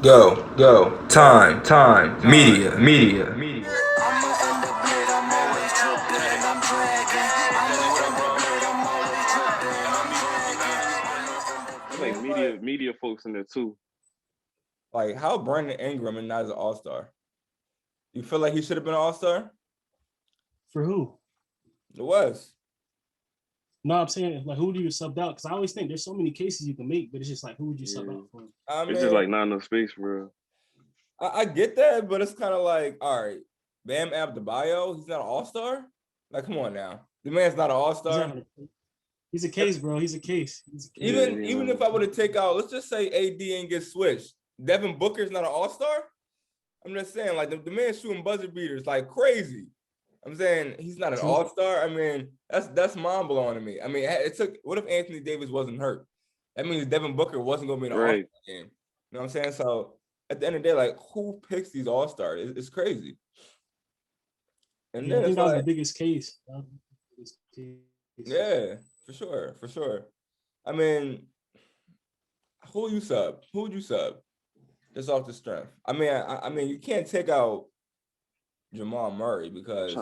Go. Time. Media. It's like media folks in there too. Like, how Brandon Ingram and not as an all-star? You feel like he should have been an all-star? For who? It was. No, I'm saying like who do you sub out? Because I always think there's so many cases you can make, but it's just like who would you sub out for? It's just like not enough space for real. I get that, but it's kind of like, all right, Bam Adebayo, he's not an all-star? Like, come on now. The man's not an all-star. He's a case, bro. He's a case. Even if I were to take out, let's just say AD and get switched, Devin Booker's not an all-star? I'm just saying, like, the man's shooting buzzer beaters like crazy. I'm saying he's not an all-star. I mean, that's mind-blowing to me. I mean, what if Anthony Davis wasn't hurt? That means Devin Booker wasn't going to be in an all-star game. You know what I'm saying? So at the end of the day, like, who picks these all-stars? It's crazy. And then I think that was the biggest case. Yeah, for sure. I mean, who you sub? Who would you sub? Just off the strength. I mean, you can't take out Jamal Murray because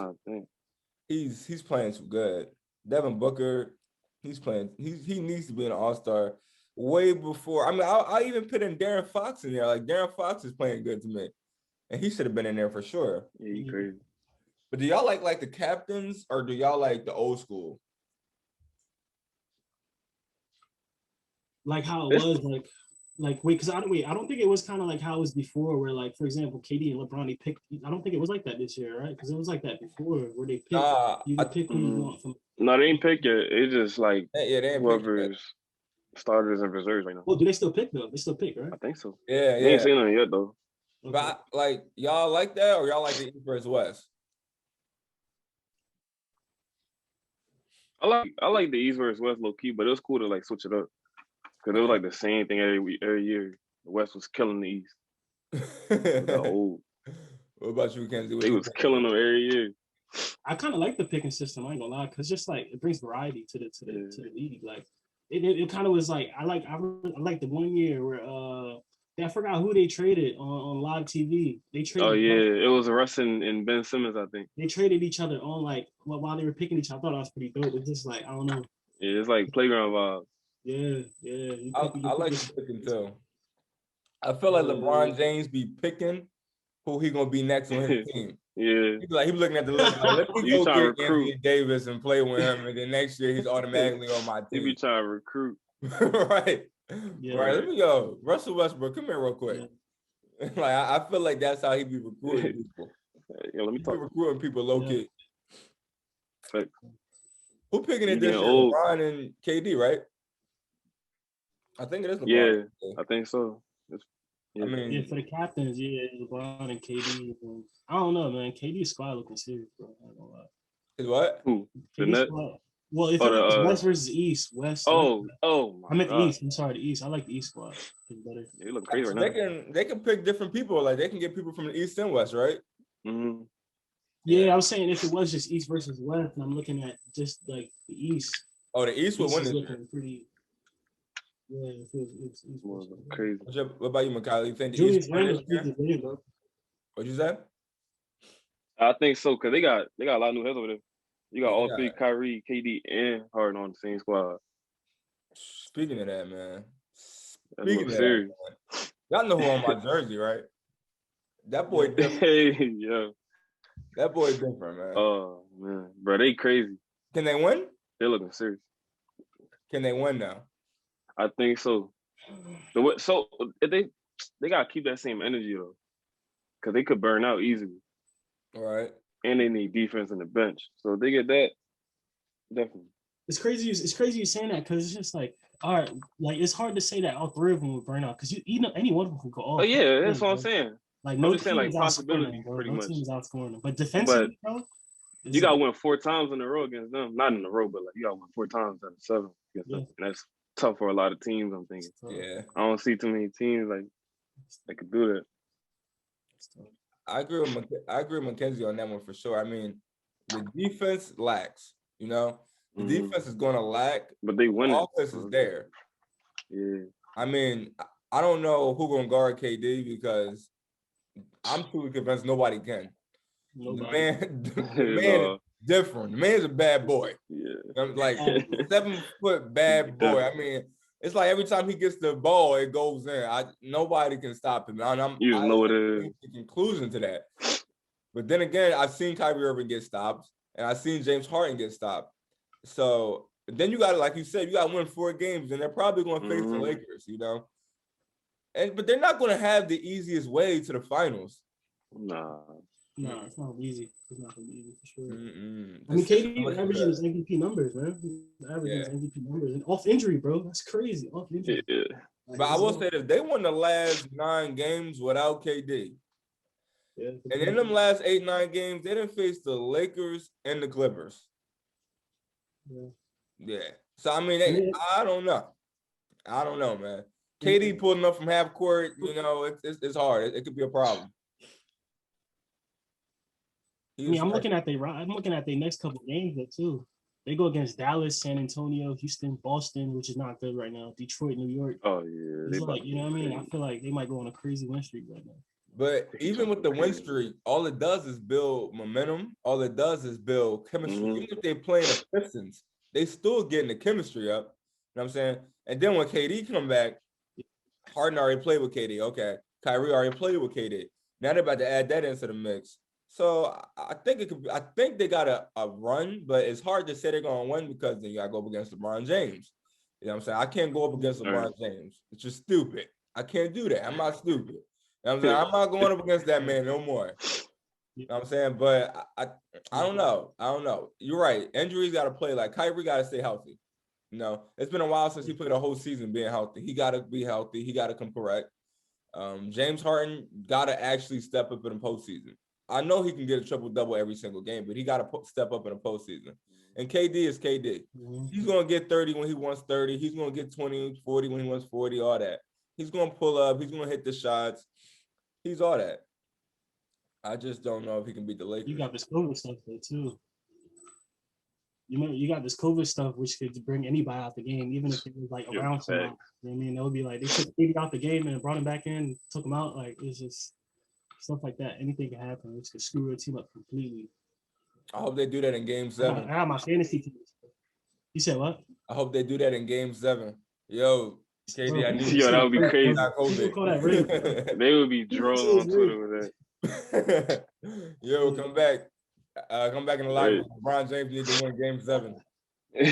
he's playing too good. Devin Booker, he's playing. He needs to be an all-star way before. I mean, I'll even put in Darren Fox in there. Like, Darren Fox is playing good to me, and he should have been in there for sure. Yeah, he crazy. But do y'all like the captains or do y'all like the old school? Like how it was, because I don't think it was kind of like how it was before, where like, for example, KD and LeBron, they picked. I don't think it was like that this year, right? Because it was like that before, where they picked. You can pick who you want from. No, they ain't pick it. It's just like they ain't whoever's starters and reserves right now. Well, do they still pick though? They still pick, right? I think so. Yeah. They ain't seen them yet though. But like, y'all like that, or y'all like the East versus West? I like the East versus West low key, but it was cool to like switch it up because it was like the same thing every year. The West was killing the East. Old. What about you, McKenzie? They was killing them every year. I kind of like the picking system. I ain't gonna lie, because just like it brings variety to the league. Like it kind of was like I like the 1 year where I forgot who they traded on live TV. They traded. Oh yeah, it was Russ and Ben Simmons, I think. They traded each other on like while they were picking each other. I thought that was pretty dope. It's just like I don't know. Yeah, it's like playground vibes. Yeah. I like the picking too. I feel like LeBron James be picking who he gonna be next on his team. Yeah, he be looking at the list like, let me go get Anthony Davis and play with him, and then next year he's automatically on my team. He be trying to recruit. Right. Let me go. Russell Westbrook, come here real quick. Yeah. Like I feel like that's how he be recruiting people. Yeah, let me talk. Recruiting people low key. Fact. Who picking it this year? LeBron and KD, right? I think it is LeBron. Yeah, I think so. I mean, for the captains, LeBron and KD. I don't know, man. KD's squad looking serious, bro. I don't know why. Is what? Who? The Nets? Well, if it's West versus East, West. I meant the East. I'm sorry, the East. I like the East squad. It's better. They look crazy right now. They can pick different people. Like they can get people from the East and West, right? Mm-hmm. Yeah, I was saying if it was just East versus West, and I'm looking at just like the East. Oh, the East would win this year. Pretty. Yeah, it's crazy. What about you, Mikali? You think the East win this year? What'd you say? I think so, because they got a lot of new heads over there. You got all three, Kyrie, KD, and Harden on the same squad. Speaking of that, man. Serious. Y'all know who on my jersey, right? That boy different. Hey, yeah. That boy different, man. Oh, man. Bro, they crazy. Can they win? They're looking serious. Can they win now? I think so. So if they got to keep that same energy, though, because they could burn out easily. All right. And they need defense on the bench. So if they get that, definitely. It's crazy. It's crazy you saying that because it's just like, all right, like it's hard to say that all three of them would burn out because you know any one of them could go off. Oh yeah, that's what I'm saying. Like no I'm just saying like possibilities, pretty much. Team's outscoring them, but defensively, bro, you got to win 4 times in a row against them. Not in a row, but like you got to win 4 times out of 7 against them. And that's tough for a lot of teams. I'm thinking. Yeah. I don't see too many teams like that could do that. I agree with McKenzie on that one for sure. I mean, the defense lacks. You know, the defense is going to lack, but they win. The offense is there. Yeah. I mean, I don't know who gonna guard KD because I'm too convinced nobody can. Nobody. The man is different. The man's a bad boy. Yeah. I'm like 7 foot bad boy. I mean, it's like every time he gets the ball, it goes in. Nobody can stop him. And You just know what it is. the conclusion to that. But then again, I've seen Kyrie Irving get stopped, and I've seen James Harden get stopped. So then you got to, like you said, you got to win 4 games, and they're probably going to face the Lakers, you know. But they're not going to have the easiest way to the finals. Nah. No, it's not easy. It's not gonna be easy for sure. Mm-mm. I mean, KD averaging his MVP numbers, man. He's averaging his MVP numbers and off injury, bro. That's crazy. Off injury. Yeah. Like, But I will say this: they won the last 9 games without KD. Yeah, And in them last 8, 9 games, they didn't face the Lakers and the Clippers. Yeah. So I mean, I don't know. I don't know, man. KD pulling up from half court, you know, it's hard. It could be a problem. I mean, I'm looking at their next couple games though too. They go against Dallas, San Antonio, Houston, Boston, which is not good right now. Detroit, New York. Oh yeah, It's like, you know what I mean? I feel like they might go on a crazy win streak right now. But even with the win streak, all it does is build momentum. All it does is build chemistry. Even if they play the Pistons, they still getting the chemistry up. You know what I'm saying? And then when KD come back, Harden already played with KD. Okay. Kyrie already played with KD. Now they're about to add that into the mix. So I think it could be, I think they got a run, but it's hard to say they're gonna win because then you gotta go up against LeBron James. You know what I'm saying? I can't go up against LeBron James. It's just stupid. I can't do that. I'm not stupid. You know what I'm saying? I'm not going up against that man no more. You know what I'm saying? But I don't know. I don't know. You're right. Injuries gotta play. Like Kyrie gotta stay healthy. You know, it's been a while since he played a whole season being healthy. He gotta be healthy. He gotta come correct. James Harden gotta actually step up in the postseason. I know he can get a triple-double every single game, but he got to step up in the postseason. And KD is KD. He's going to get 30 when he wants 30. He's going to get 20, 40 when he wants 40, all that. He's going to pull up. He's going to hit the shots. He's all that. I just don't know if he can beat the Lakers. You got this COVID stuff there, too. You got this COVID stuff, which could bring anybody out the game, even if it was, like, around someone. You know what I mean? It would be like, they took KD out the game and brought him back in, took him out. Like, it's just stuff like that. Anything can happen. Which could screw your team up completely. I hope they do that in Game 7. I got my fantasy team. You said what? I hope they do that in Game 7. Yo, KD, I need that would be crazy. They would be drunk on Twitter with that. Yo, come back. Come back in the line. LeBron James need to win Game 7. 2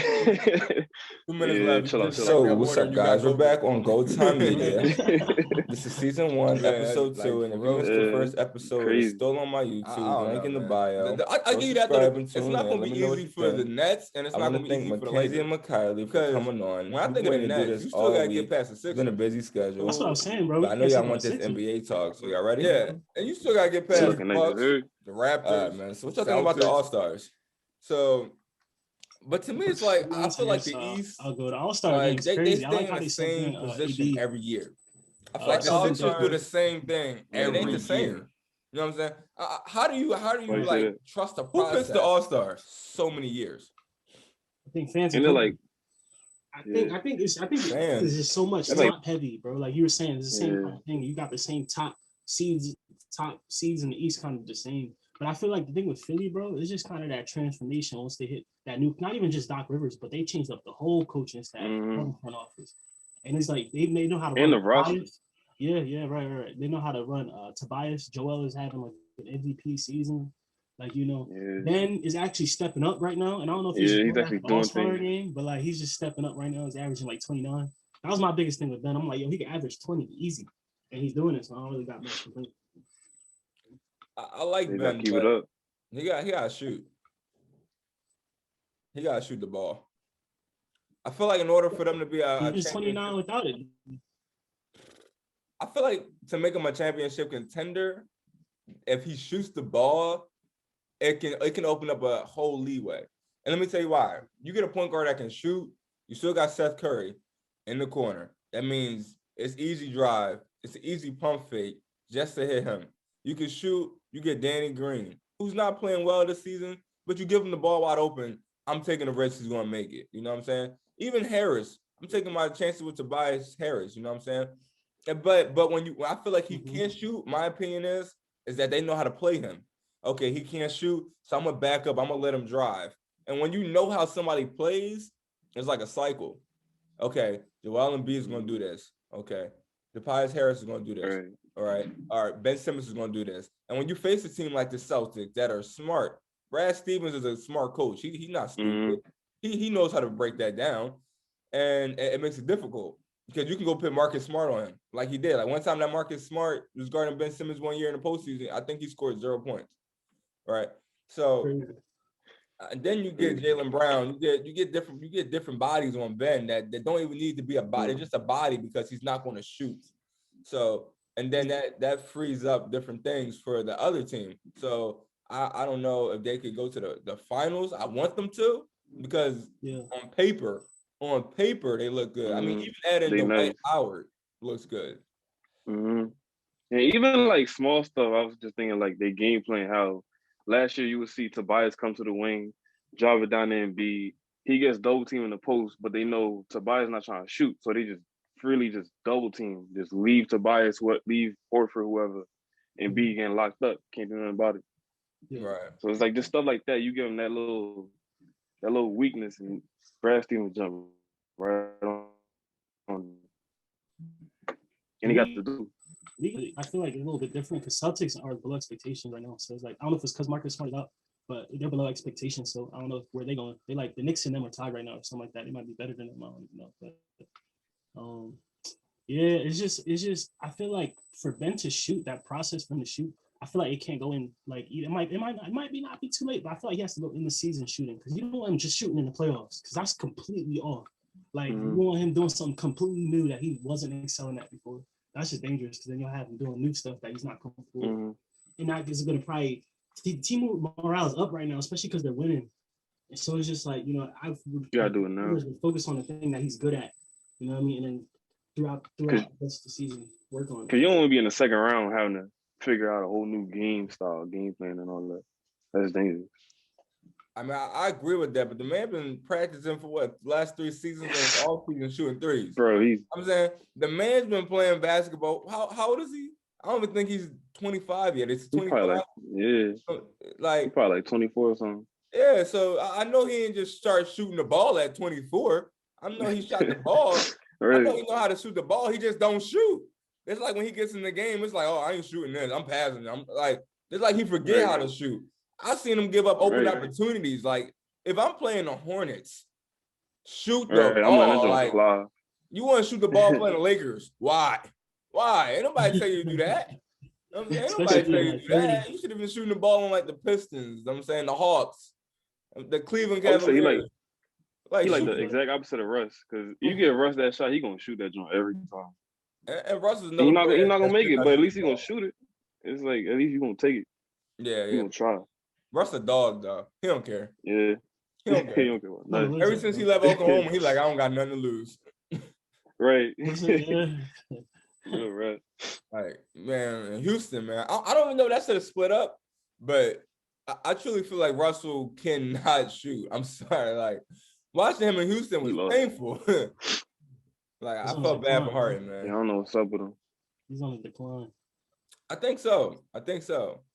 minutes left. So what's up, guys? We're back on GoTimeMedia. This is season 1, episode 2, and if you missed the first episode, it's still on my YouTube. Link in the bio. I give you that. It's not going to be easy for the Nets, and it's not going to be easy for the McKenzie and Mikali for coming on. When I think of the Nets, you still got to get past the Sixers. It's been a busy schedule. That's what I'm saying, bro. But I know y'all want this NBA talk, so y'all ready? Yeah, and you still got to get past the Bucks, the Raptors, man. So what y'all think about the All-Stars? So. But to me, it's like I feel like the East. I'll go to All-Star games. They stay in the same position every year. I feel like the Sixers do the same thing every year. You know what I'm saying? How do you like trust the process? Who picks the All-Stars? So many years. I think fans. And they're like, I think it's just so much top heavy, bro. Like you were saying, it's the same kind of thing. You got the same top seeds in the East, kind of the same. But I feel like the thing with Philly, bro, is just kind of that transformation once they hit that new, not even just Doc Rivers, but they changed up the whole coaching staff, front office. And it's like they know how to run the Tobias. Right. They know how to run Tobias. Joel is having like an MVP season. Like, you know, Ben is actually stepping up right now. And I don't know if he's actually doing All-Star game, but like he's just stepping up right now. He's averaging like 29. That was my biggest thing with Ben. I'm like, yo, he can average 20 easy. And he's doing it, so I don't really got much to think. I like Ben, keep it up. He gotta shoot. He gotta shoot the ball. I feel like in order for them to be he's 29 without it. I feel like to make him a championship contender, if he shoots the ball, it can open up a whole leeway. And let me tell you why. You get a point guard that can shoot, you still got Seth Curry in the corner. That means it's easy drive, it's an easy pump fake just to hit him. You can shoot, you get Danny Green, who's not playing well this season, but you give him the ball wide open, I'm taking the risk he's going to make it. You know what I'm saying? Even Harris, I'm taking my chances with Tobias Harris. You know what I'm saying? But when I feel like he can't shoot, my opinion is that they know how to play him. Okay, he can't shoot, so I'm gonna back up. I'm gonna let him drive. And when you know how somebody plays, it's like a cycle. Okay, Joel Embiid is gonna do this. Okay, Tobias Harris is gonna do this. All right. Ben Simmons is gonna do this. And when you face a team like the Celtics that are smart, Brad Stevens is a smart coach. He's not stupid. He knows how to break that down, and it makes it difficult because you can go put Marcus Smart on him like he did. Like one time that Marcus Smart was guarding Ben Simmons 1 year in the postseason, I think he scored 0 points. Right. So and then you get Jaylen Brown. You get different bodies on Ben that don't even need to be a body. It's just a body because he's not going to shoot. So and then that frees up different things for the other team. So I don't know if they could go to the finals. I want them to because on paper they look good. I mean, even adding Dwight Howard looks good. And even like small stuff, I was just thinking like they game plan how last year you would see Tobias come to the wing, drive it down there and he gets double team in the post, but they know Tobias not trying to shoot, so they just freely just double team, just leave Tobias, leave Horford, whoever, and B getting locked up, can't do nothing about it. Right. So it's like just stuff like that. You give them that little weakness, and Brad Stevens jump right on, and he got to do. I feel like it's a little bit different because Celtics are below expectations right now. So it's like I don't know if it's because Marcus Smart is out, but they're below expectations. So I don't know where they're going. They like the Knicks and them are tied right now or something like that. They might be better than them. I don't even know. But yeah, it's just I feel like for Ben to shoot, that process for him to shoot, I feel like it can't go in like it might be not be too late, but I feel like he has to go in the season shooting because you don't want him just shooting in the playoffs because that's completely off. Like you want him doing something completely new that he wasn't excelling at before. That's just dangerous because then you'll have him doing new stuff that he's not comfortable with. And that is going to probably team morale is up right now, especially because they're winning. And so it's just like, I've gotta do it now. Focus on the thing that he's good at. You know what I mean? And then throughout the rest of the season, work on it. Because you don't want to be in the second round having to figure out a whole new game style, game plan, and all that. That's dangerous. I mean, I agree with that, but the man been practicing for what last 3 seasons and all season shooting threes. Bro, I'm saying the man's been playing basketball. How old is he? I don't even think he's 25 yet. It's 25. He's probably like 24 or something. Yeah, so I know he didn't just start shooting the ball at 24. I know he shot the ball. I know he know how to shoot the ball. He just don't shoot. It's like when he gets in the game, it's like, oh, I ain't shooting this. I'm passing. I'm like, it's like he forget how to shoot. I've seen him give up open opportunities. Like, if I'm playing the Hornets, shoot the ball. Like, you want to shoot the ball playing the Lakers. Why? Ain't nobody tell you to do that. Ain't nobody tell you to do that. You should have been shooting the ball on, like, the Pistons. I'm saying the Hawks, the Cleveland Cavaliers. He like the exact opposite of Russ. Because you give Russ that shot, he going to shoot that joint every time. And Russ is he's not going to make it, but at least he's going to shoot it. It's like, at least you're going to take it. Yeah. He's going to try. Russ a dog, though. He don't care. Yeah. He don't care. Ever since he left Oklahoma, he like, I don't got nothing to lose. Right. Right. Like, man, in Houston, man, I don't even know if that should have split up, but I truly feel like Russell cannot shoot. I'm sorry. Like, watching him in Houston was painful. Like, I felt bad for Harden, man. Yeah, I don't know what's up with him. He's on a decline. I think so. I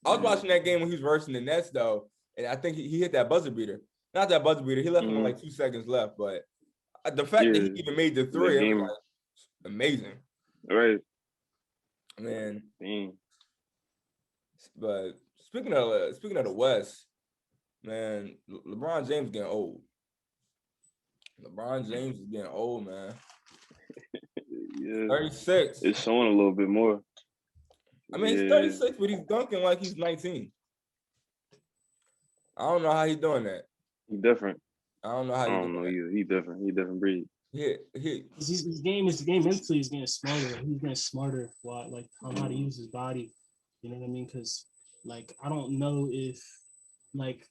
was watching that game when he was versing the Nets, though, and I think he hit that buzzer beater. Not that buzzer beater. He left him with like 2 seconds left, but the fact that he even made the three, it was like amazing. Right. Man. But speaking of the West, man, LeBron James getting old. LeBron James is getting old, man. Yeah. 36. It's showing a little bit more. I mean, he's 36, but he's dunking like he's 19. I don't know how he's doing that. He's different. I don't know how. I don't know either. He's different. He's different breed. Yeah, his game mentally is getting smarter. He's getting smarter on how to use his body. You know what I mean? Because like I don't know if like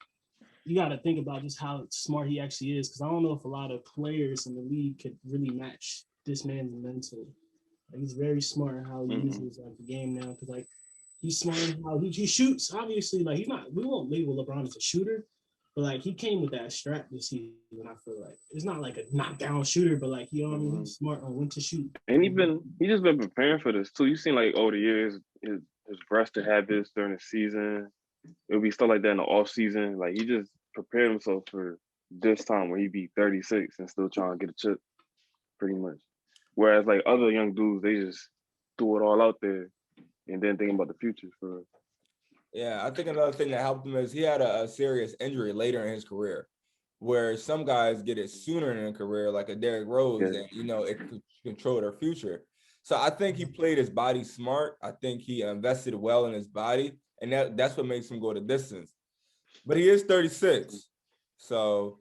you got to think about just how smart he actually is. Because I don't know if a lot of players in the league could really match this man's mental. Like, he's very smart in how he uses like the game now. Because like he's smart in how he shoots. Obviously, like we won't label LeBron as a shooter, But like he came with that strap this season. I feel like it's not like a knockdown shooter, but like you know what I mean. He's smart on when to shoot. And he just been preparing for this too. You seen like over the years his resting habits during the season. It'll be stuff like that in the off season. Like he just prepared himself for this time where he be 36 and still trying to get a chip, pretty much. Whereas like other young dudes, they just threw it all out there and then thinking about the future for. Yeah, I think another thing that helped him is he had a serious injury later in his career, where some guys get it sooner in their career, like a Derrick Rose, and it could control their future. So I think he played his body smart. I think he invested well in his body, and that's what makes him go the distance. But he is 36, and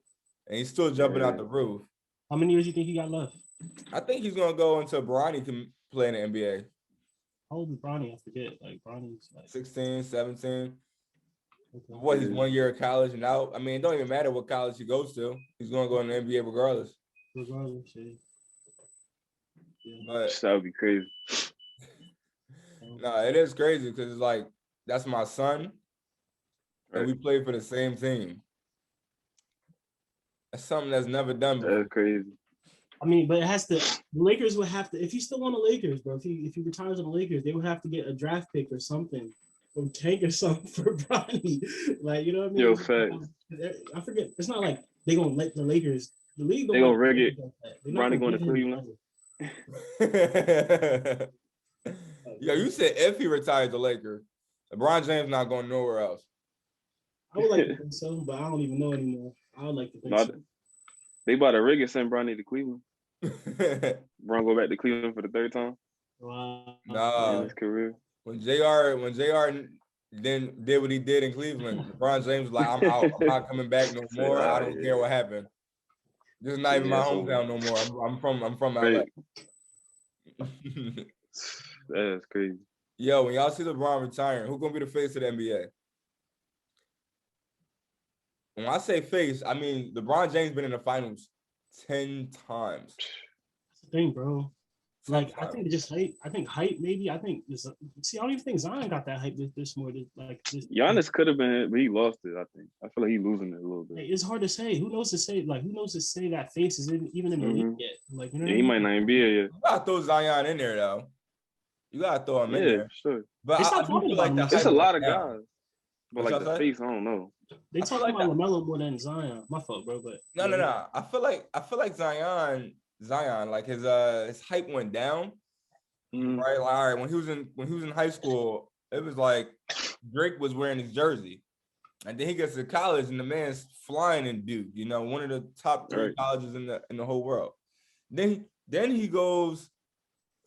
he's still jumping out the roof. How many years do you think he got left? I think he's gonna go until Bronny can play in the NBA. How old is Bronny? I forget. Like Bronny's like 16, 17. okay. What, he's 1 year of college and out? I mean, it don't even matter what college he goes to. He's gonna go in the NBA regardless. Regardless, yeah. But that would be crazy. No, it is crazy because it's like that's my son, and we play for the same team. That's something that's never done before. That's crazy. I mean, but it has to. The Lakers would have to. If you still want the Lakers, bro. If he retires on the Lakers, they would have to get a draft pick or something, or tank or something for Bronny. Like you know what I mean? Yo, fact. I forget. It's not like they gonna let the Lakers. The league. They gonna rig it. Bronny going to Cleveland. Yo, you said if he retires the Lakers, LeBron James not going nowhere else. I would like to think so, but I don't even know anymore. I would like to think so. They about to rig it, send Bronny to Cleveland. Bron go back to Cleveland for the third time. Wow. Nah, in his career. When JR then did what he did in Cleveland, LeBron James was like, I'm out. I'm not coming back no more. I don't care what happened. This is not even my hometown no more. I'm from LA. That's crazy. Yo, when y'all see LeBron retiring, who's gonna be the face of the NBA? When I say face, I mean LeBron James been in the finals 10 times. That's the thing, bro. Like I think just hype. I think hype maybe. I think this. See, I don't even think Zion got that hype this more. Like this. Giannis could have been, but he lost it. I think. I feel like he's losing it a little bit. It's hard to say. Who knows to say? Like who knows to say that face is even in the league yet? Like you know. Yeah, he might not even be here yet. You gotta throw Zion in there though. You gotta throw him in there. Sure. But I do feel like it's a lot of guys. But like the face, I don't know. They talk about LaMelo more than Zion. My fault, bro. But no. I feel like Zion, like his hype went down. Right, like all right, when he was in high school, it was like Drake was wearing his jersey, and then he gets to college and the man's flying in Duke, one of the top 3 colleges in the whole world. Then he goes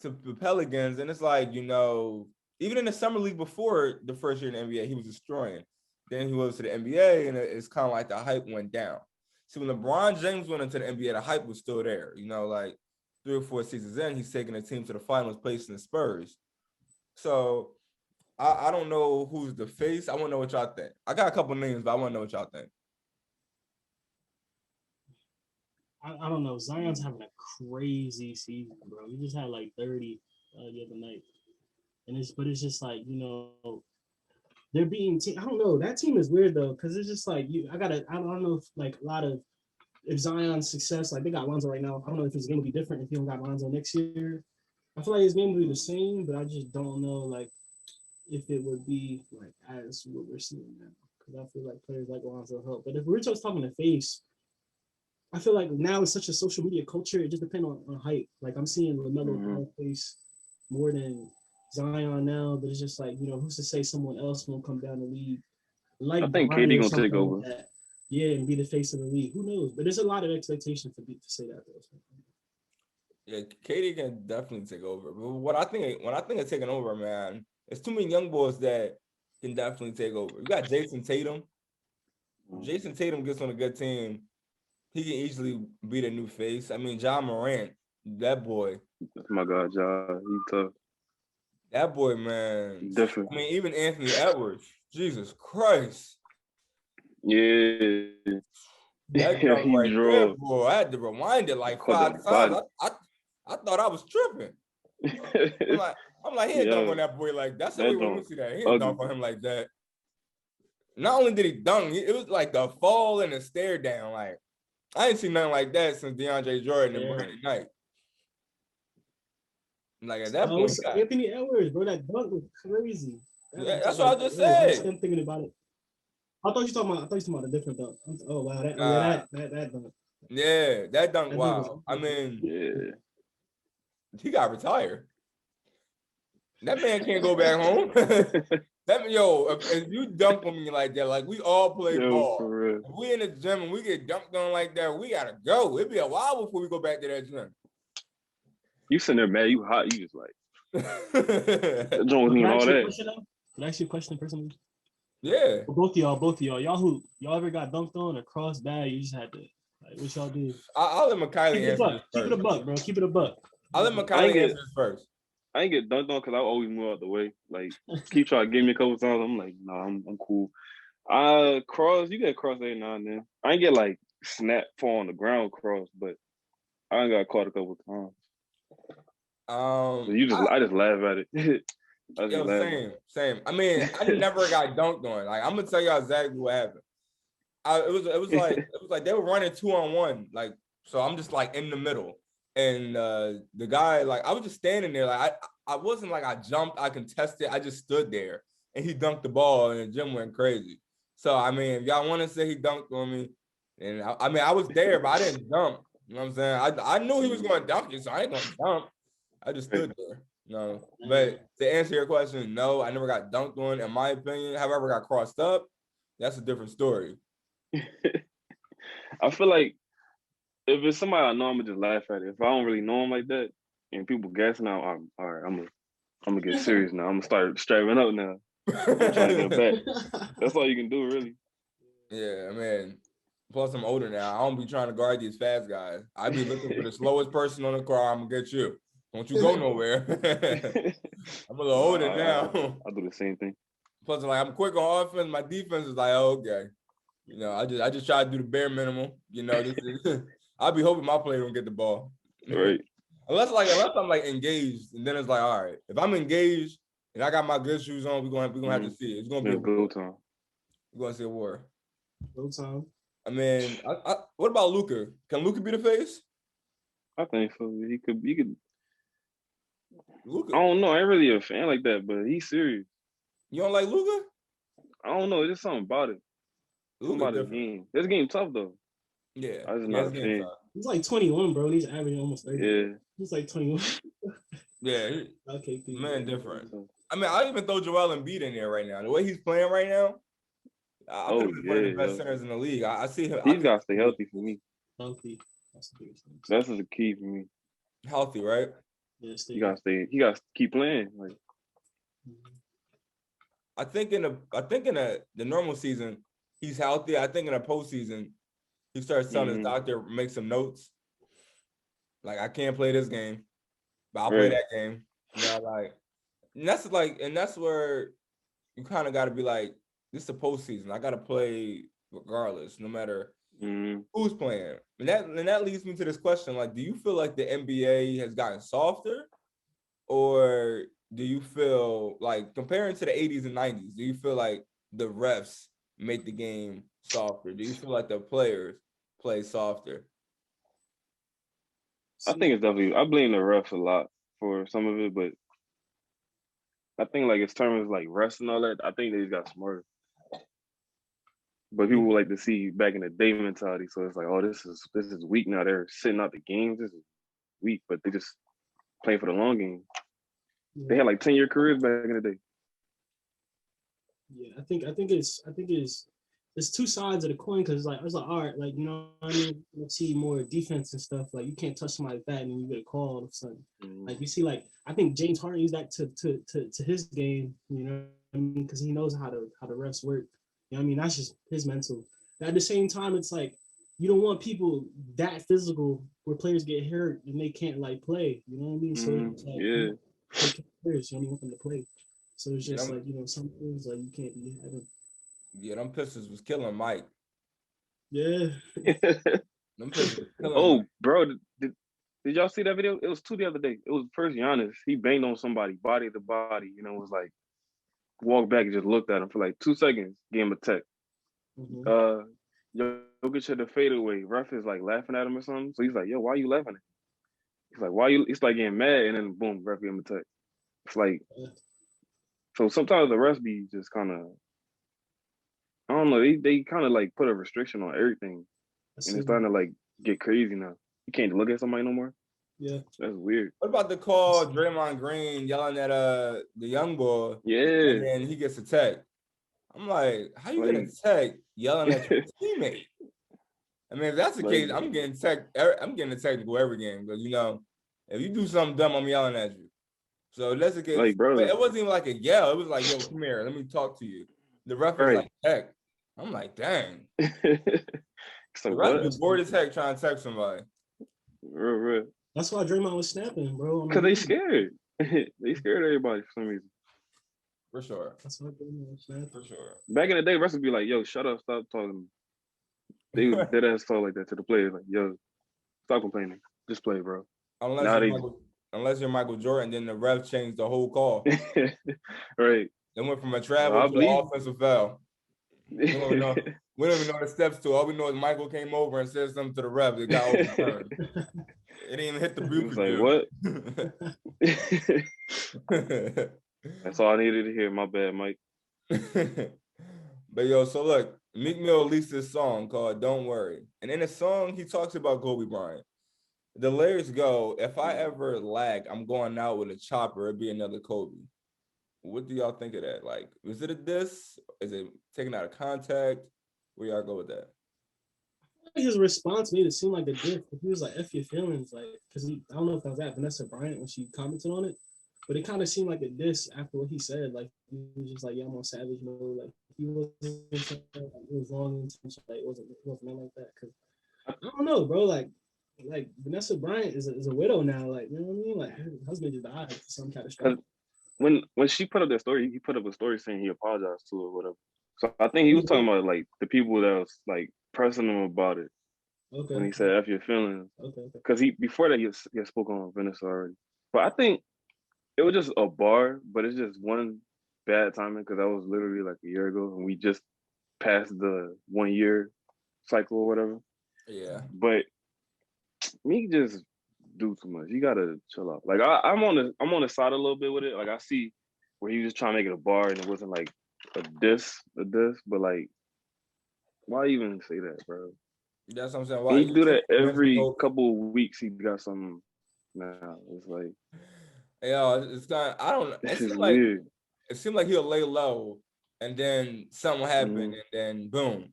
to the Pelicans, and it's like even in the summer league before the first year in the NBA, he was destroying. Then he goes to the NBA, and it's kind of like the hype went down. So when LeBron James went into the NBA, the hype was still there. Like 3 or 4 seasons in, he's taking the team to the finals, placing the Spurs. So I don't know who's the face. I want to know what y'all think. I got a couple names, but I want to know what y'all think. I don't know. Zion's having a crazy season, bro. He just had like 30 the other night, but it's just like they're beating team. I don't know. That team is weird though, because it's just like I don't know if like a lot of. If Zion's success, like they got Lonzo right now, I don't know if his game will be different if he don't got Lonzo next year. I feel like his game will be the same, but I just don't know like if it would be like as what we're seeing now. Because I feel like players like Lonzo help. But if we're just talking to face, I feel like now it's such a social media culture. It just depends on hype. Like I'm seeing LaMelo face more than Zion now, but it's just like who's to say someone else won't come down the league? Like I think KD gonna take over. Like yeah, and be the face of the league. Who knows? But there's a lot of expectation for me to say that though. Yeah, KD can definitely take over. But when I think of taking over, man, there's too many young boys that can definitely take over. You got Jason Tatum. Jason Tatum gets on a good team. He can easily be the new face. I mean, John Morant, that boy. Oh my God, John, he's tough. That boy, man. Different. I mean, even Anthony Edwards. Jesus Christ. Yeah. That right there, boy. I had to rewind it like 5 times. I thought I was tripping. I'm like, he ain't dunk on that boy like that. That's how we want to see that. He ain't dunk on him like that. not only did he dunk, it was like the fall and the stare down. Like I ain't seen nothing like that since DeAndre Jordan and Brandon Knight. Like at that Oh, point, it's Anthony Edwards, bro. That dunk was crazy. that's what I just said. I'm thinking about it. I thought you were talking about a different dunk. Oh wow, that dunk. Yeah, that dunk. That Wow. I mean, he got retired. That man can't go back home. If you dunk on me like that, like we all play ball. If we in the gym and we get dunked on like that, we gotta go. It'd be a while before we go back to that gym. You sitting there, man. You hot. You just like. Can I ask you a question personally? Yeah. Both of y'all. Y'all ever got dunked on or crossed bad? You just had to. Like, what y'all do? I'll let Mikali answer this first. Keep it a buck, bro. Keep it a buck. I'll let Mikali answer this first. I ain't get dunked on because I always move out the way. Like, keep trying to give me a couple times. I'm like, nah, I'm cool. You get cross every now and then. I ain't get like snap, fall on the ground cross, but I ain't got caught a couple times. So I just laugh at it. Same. I mean, I never got dunked on. Like, I'm gonna tell y'all exactly what happened. It was like they were running 2-on-1. Like, so I'm just like in the middle. And the guy, like, I was just standing there. Like, I wasn't like I jumped, I contested. I just stood there, and he dunked the ball, and the gym went crazy. So, I mean, if y'all want to say he dunked on me, and I mean, I was there, but I didn't jump. You know what I'm saying? I knew he was going to dunk it, so I ain't going to jump. I just stood there. No. But to answer your question, no, I never got dunked on, in my opinion. However, got crossed up, that's a different story. I feel like if it's somebody I know, I'm gonna just laugh at it. If I don't really know him like that, and people guessing out, all right, I'm gonna get serious now. I'm gonna start strapping up now. I'm trying to get back. That's all you can do, really. Yeah, I mean, plus I'm older now. I don't be trying to guard these fast guys. I be looking for the slowest person on the car. I'm gonna get you. Don't you go nowhere. I'm a little older now. I do the same thing. Plus, like, I'm quick on offense. My defense is like, oh, okay. You know, I just try to do the bare minimum. You know, I'll be hoping my player don't get the ball. Right. unless I'm like engaged, and then it's like, all right, if I'm engaged and I got my good shoes on, we're gonna have to see it. It's gonna be a go time. We're gonna see a war. Go time. I mean, what about Luka? Can Luka be the face? I think so. He could. Luka. I don't know. I ain't really a fan like that, but he's serious. You don't like Luka? I don't know. There's just something about it. About his game. This game tough though. Yeah. I was not a fan. He's like 21, bro. He's averaging almost 30. Yeah. He's like 21. Yeah. Okay. Man, different. I mean, I even throw Joel Embiid in there right now. The way he's playing right now, I put him one of the best centers in the league. I see him. He's got to stay healthy for me. Healthy. That's the key for me. Healthy, right? Yeah, he got to stay. He got to keep playing. Like, I think in the normal season, he's healthy. I think in the postseason, he starts telling his doctor, make some notes. Like, I can't play this game, but I'll play that game. You know, like, and that's where you kind of got to be like, this is the postseason. I got to play regardless, no matter who's playing. And that leads me to this question: like, do you feel like the NBA has gotten softer, or do you feel like, comparing to the 80s and 90s, do you feel like the refs make the game softer? Do you feel like the players play softer? I think it's definitely. I blame the refs a lot for some of it, but I think like in terms of like refs and all that, I think they just got smarter. But people would like to see back in the day mentality. So it's like, oh, this is weak now. They're sitting out the games. This is weak, but they just playing for the long game. Yeah. They had like 10-year careers back in the day. Yeah, I think it's two sides of the coin, because it's like all right, like, you know what I mean, you see more defense and stuff. Like, you can't touch somebody like that and then you get a call all of a sudden. Like, you see, like, I think James Harden used that to his game, you know what I mean, because he knows how the refs work. You know what I mean? That's just his mental. But at the same time, it's like, you don't want people that physical where players get hurt and they can't like play. You know what I mean? So it's like, players, you don't want them to play. So it's just like, you know, some things like you can't be having. Yeah, them Pistons was killing Mike. Yeah. Them Pistons was killing Mike. Bro, did y'all see that video? It was 2 the other day. It was first Giannis. He banged on somebody, body to body. You know, it was like, walked back and just looked at him for like 2 seconds, gave him a tech. Jokic hit the fadeaway. Ref is like laughing at him or something. So he's like, yo, why are you laughing at him? He's like, why you? It's like getting mad, and then boom, ref gave him a tech. It's like, so sometimes the refs be just kind of, I don't know, they kind of like put a restriction on everything, and it's starting to like get crazy now. You can't look at somebody no more. Yeah, that's weird. What about the call Draymond Green yelling at the young boy? Yeah, and then he gets attacked. I'm like, how you get attacked yelling at your teammate? I mean, if that's the case, I'm getting a technical every game because, you know, if you do something dumb, I'm yelling at you. So that's the case. Like, bro, but it wasn't even like a yell. It was like, yo, come here, let me talk to you. The ref was like, heck. I'm like, dang. So the ref was bored as heck trying to text somebody. Real. That's why Draymond was snapping, bro. Because they scared. They scared everybody for some reason. For sure. That's why Draymond was snapping. For sure. Back in the day, refs would be like, yo, shut up, stop talking. They would dead ass talk like that to the players. Like, yo, stop complaining. Just play, bro. Unless you're Michael Jordan, then the ref changed the whole call. Right. They went from a travel to an offensive foul. We don't even know the steps to it. All we know is Michael came over and said something to the ref. It got overturned. It didn't even hit the blue. Like, what? That's all I needed to hear. My bad, Mike. But yo, so look, Meek Mill released this song called Don't Worry. And in the song, he talks about Kobe Bryant. The lyrics go, if I ever lag, I'm going out with a chopper, it'd be another Kobe. What do y'all think of that? Like, is it a diss? Is it taken out of context? Where y'all go with that? His response made it seem like a diss. He was like, F your feelings. Like, because I don't know if that was at Vanessa Bryant when she commented on it, but it kind of seemed like a diss after what he said. Like, he was just like, yeah, I'm on savage mode. Like, he wasn't, it was wrong intention. Like, it wasn't meant like that. Because I don't know, bro. Like Vanessa Bryant is a widow now. Like, you know what I mean? Like, her husband just died for some catastrophic. When she put up that story, he put up a story saying he apologized to her or whatever. So I think he was talking about like the people that was like pressing him about it. Okay. When he said F your feelings. Okay. Because before that he had spoken on Vanessa already. But I think it was just a bar, but it's just one bad timing because that was literally like a year ago and we just passed the 1 year cycle or whatever. Yeah. But me just do too much. You gotta chill out. Like I'm on the side a little bit with it. Like I see where he was trying to make it a bar and it wasn't like a diss, but like why even say that, bro? That's what I'm saying. Why he do that every couple of weeks? He got something. Nah, it's like, it's kind. I don't. It seems like weird. It seemed like he'll lay low, and then something happened, and then boom,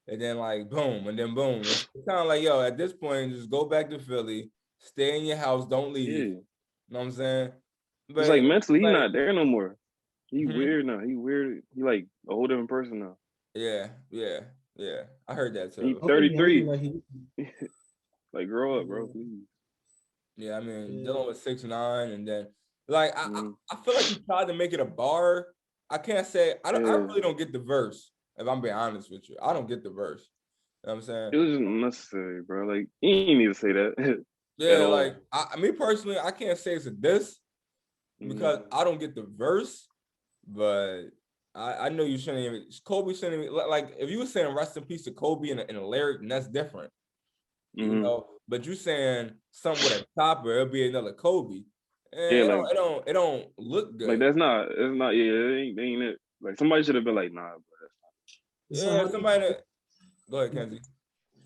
and then like boom, and then boom. It's kind of like at this point, just go back to Philly, stay in your house, don't leave. Yeah. You know what I'm saying? But it's like mentally, he's not there no more. He weird now. He weird. He like a whole different person now. Yeah. I heard that too. He's 33. Like, grow up, bro. Please. Yeah, I mean, dealing with 6'9", and then like I feel like he tried to make it a bar. I can't say I really don't get the verse. If I'm being honest with you, I don't get the verse. You know what I'm saying? It was just unnecessary, bro. Like you didn't need to say that. Yeah, like me personally, I can't say it's a diss because I don't get the verse, but I know you shouldn't even. Kobe shouldn't even, like if you were saying rest in peace to Kobe in a lyric, and that's different. You know, but you saying something with a chopper, it'll be another Kobe. And it don't look good. Like it's not. Yeah, it ain't it. Like somebody should have been like, nah, bro. That's not. Yeah, somebody. Go ahead, Kenzie.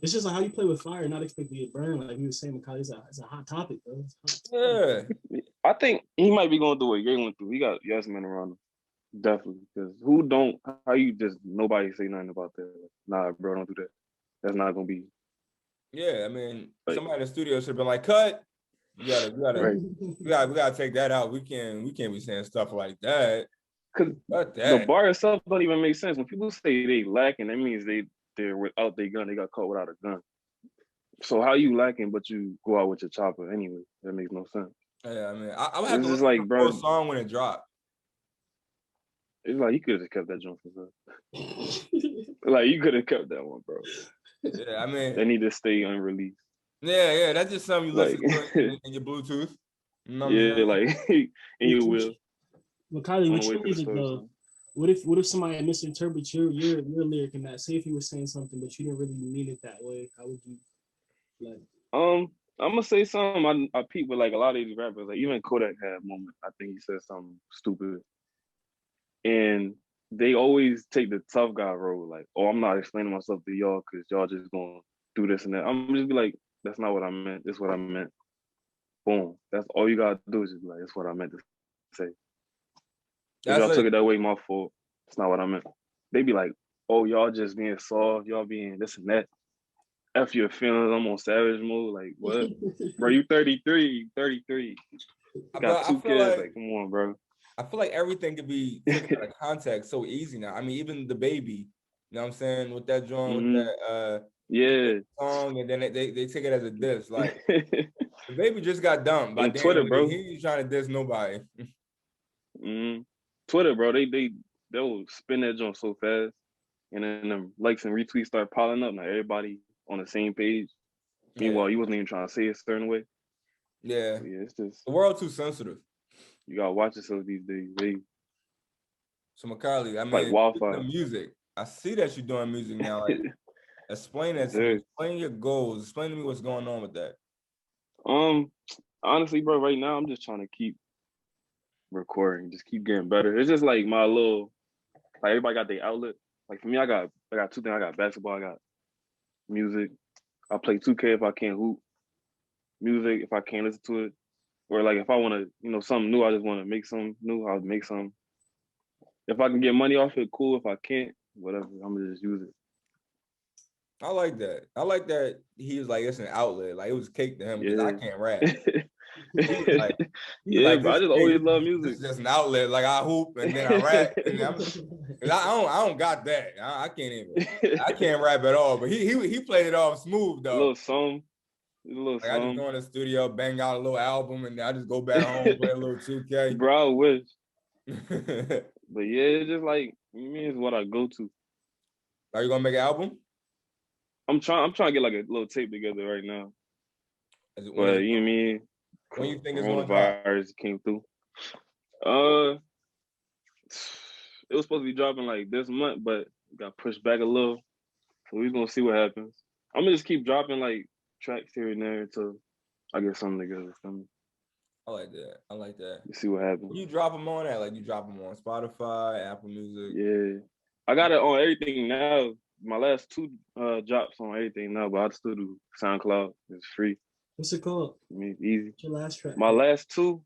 It's just like how you play with fire, not expecting it to burn. Like you were saying, Mikali, it's a hot topic, bro. Yeah, I think he might be going through what Ye went through. He got yes men around him, definitely. Because who don't? How you just nobody say nothing about that? Nah, bro, don't do that. That's not gonna be. Yeah, I mean, somebody in the studio should have been like, "Cut! We gotta take that out. We can't be saying stuff like that." Because the bar itself don't even make sense. When people say they lacking, that means they're without their gun. They got caught without a gun. So how you lacking, but you go out with your chopper anyway? That makes no sense. Yeah, I mean, I would have to listen to the whole song when it dropped. It's like you could have kept that joint for sure. Like you could have kept that one, bro. Yeah, I mean, they need to stay unreleased. Yeah, that's just something you listen to in your Bluetooth. You know like in your wheel. Mikali, with your music though, What if somebody misinterprets your lyric in that? Say if you were saying something, but you didn't really mean it that way. How would you like? I'm gonna say something. I peep with like a lot of these rappers. Like even Kodak had a moment. I think he said something stupid, and they always take the tough guy role. Like, oh, I'm not explaining myself to y'all because y'all just gonna do this and that. I'm just be like, that's not what I meant. This is what I meant. Boom. That's all you gotta do is just be like, that's what I meant to say. If y'all took it that way, my fault. It's not what I meant. They be like, oh, y'all just being soft, y'all being this and that. F your feelings, I'm on savage mode. Like, what? Bro, you 33, 33. You got two kids. Like, come on, bro. I feel like everything could be taken out of context so easy now. I mean, even the baby, you know what I'm saying? With that joint, with that song, and then they take it as a diss. Like, the baby just got dumped by Twitter, bro. He ain't trying to diss nobody. Twitter, bro. They'll spin that joint so fast, and then the likes and retweets start piling up. Now everybody on the same page. Meanwhile, you wasn't even trying to say it a certain way. Yeah. So, yeah, it's just the world too sensitive. You gotta watch yourself these days. So Mikali, I mean, like wildfire. The music. I see that you're doing music now. Like, explain that to me. Explain your goals. Explain to me what's going on with that. Honestly, bro, right now I'm just trying to keep recording, just keep getting better. It's just like my little, like everybody got their outlet. Like for me, I got two things. I got basketball. I got music. I play 2K if I can't hoop. Music if I can't listen to it. Or like if I want to, something new, I just want to make something new. I'll make something. If I can get money off it, cool. If I can't, whatever, I'm gonna just use it. I like that. I like that he was like, it's an outlet. Like it was cake to him because I can't rap. But I just always love music. This is just an outlet. Like I hoop and then I rap. And I don't got that. I can't even. I can't rap at all. But he played it off smooth though. A little song. Like I just go in the studio, bang out a little album, and I just go back home, play a little 2K. Bro, I wish. But yeah, it's just like it's what I go to. Are you gonna make an album? I'm trying to get like a little tape together right now. But you know what I mean? When you think it's going to drop? Coronavirus came through. It was supposed to be dropping like this month, but got pushed back a little. So we're gonna see what happens. I'm gonna just keep dropping like tracks here and there until I get something together. I like that. You see what happens. You drop them on that, like you drop them on Spotify, Apple Music. Yeah, I got it on everything now. My last 2 drops on everything now, but I still do SoundCloud. It's free. What's it called? Easy. What's your last track? My last 2,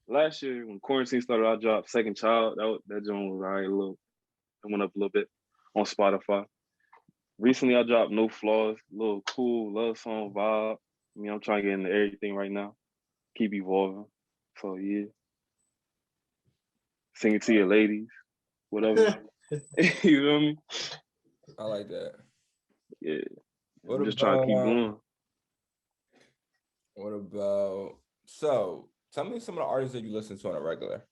last year when quarantine started, I dropped Second Child. That joint was alright a little. It went up a little bit on Spotify. Recently, I dropped No Flaws, a little cool love song vibe. I'm trying to get into everything right now. Keep evolving. So yeah. Sing it to your ladies, whatever. You feel me? I like that. Yeah. I'm just trying to keep going. What about, so tell me some of the artists that you listen to on a regular.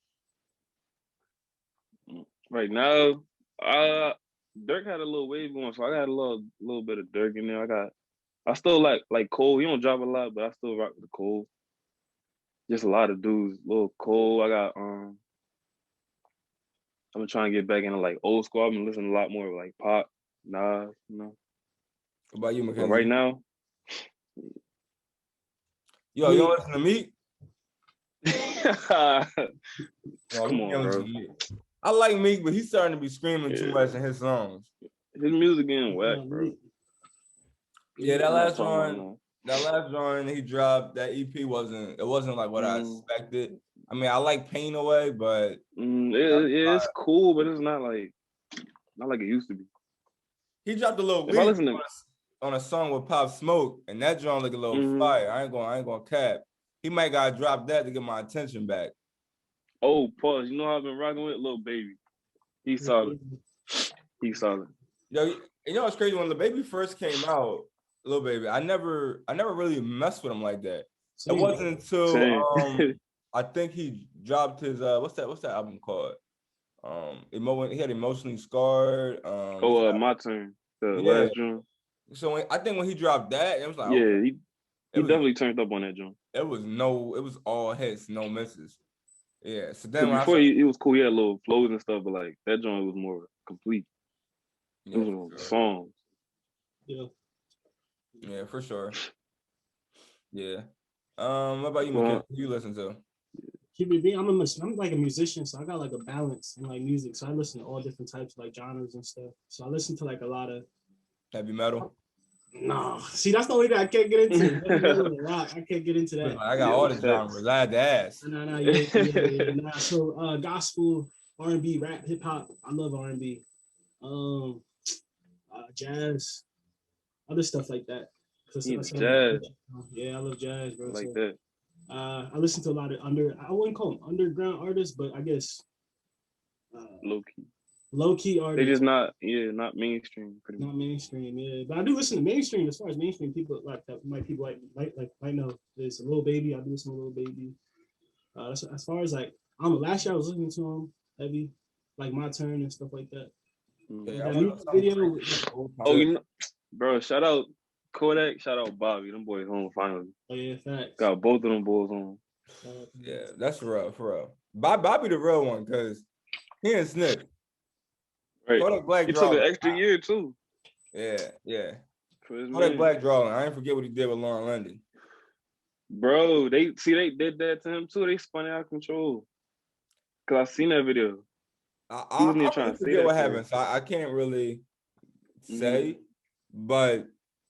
Right now, Dirk had a little wave going, so I got a little bit of Dirk in there. I still like Cole. He don't drop a lot, but I still rock with Cole. Just a lot of dudes. Little Cole. I got I'm trying to get back into like old school. I've been listening a lot more like pop, Nas, What about you, McKenzie? But right now, you don't listen to Meek? Come on, bro. I like Meek, but he's starting to be screaming too much in his songs. His music getting whack, bro. Yeah, that last one he dropped, that EP wasn't like what I expected. I mean, I like Pain Away, but it's cool, but it's not like it used to be. He dropped a little weed on a song with Pop Smoke, and that joint look a little fire. I ain't gonna cap. He might gotta drop that to get my attention back. Oh, pause. You know how I've been rocking with Lil Baby. He's solid. Yo, you know what's crazy? When the Baby first came out, Lil Baby, I never really messed with him like that. It wasn't until I think he dropped his what's that album called? He had Emotionally Scarred. My Turn. The last joint. So I think when he dropped that, it was like he definitely turned up on that joint. It was all hits, no misses. Yeah. So then when I Before started, he was cool, he had little flows and stuff, but like that joint was more complete. It yeah, was for on sure. songs. Yeah. Yeah, for sure. Yeah. What about you, Well, McKenzie? Who you listen to? Keep it being. I'm like a musician, so I got like a balance in like music. So I listen to all different types of like genres and stuff. So I listen to like a lot of. Heavy metal. No, see, that's the only thing I can't get into. Heavy metal and rock, I can't get into Like, that. I got yeah, all the facts. genres. I had to ask. Nah, yeah. Nah. So gospel, R&B, rap, hip hop. I love R&B. Um, jazz, other stuff like that. So Even that's what I'm jazz, yeah, I love jazz, I bro. like So that. I listen to a lot of I wouldn't call them underground artists, but I guess Low key. low key They artists, just not mainstream pretty much. not mainstream. Yeah, but I do listen to mainstream. As far as mainstream people like that, people might know there's a little baby. I do listen to little baby. As far as like, last year I was listening to him heavy, like My Turn and stuff like that. Yeah, Mm. I That went on music something video, crazy. Old Oh, time. bro, shout out Kodak, shout out Bobby. Them boys home finally. oh yeah, facts. Got both of them boys on. Yeah, that's real, for real. Bobby the real one, because he ain't snitch. Right. Kodak Black He took an drawing. extra year too. Yeah. For his Kodak man. Black drawing. I didn't forget what he did with Lauren London. Bro, they did that to him too. They spun it out of control. Cause I seen that video. He wasn't I even trying really to say forget that what to happened, her. so I can't really say. But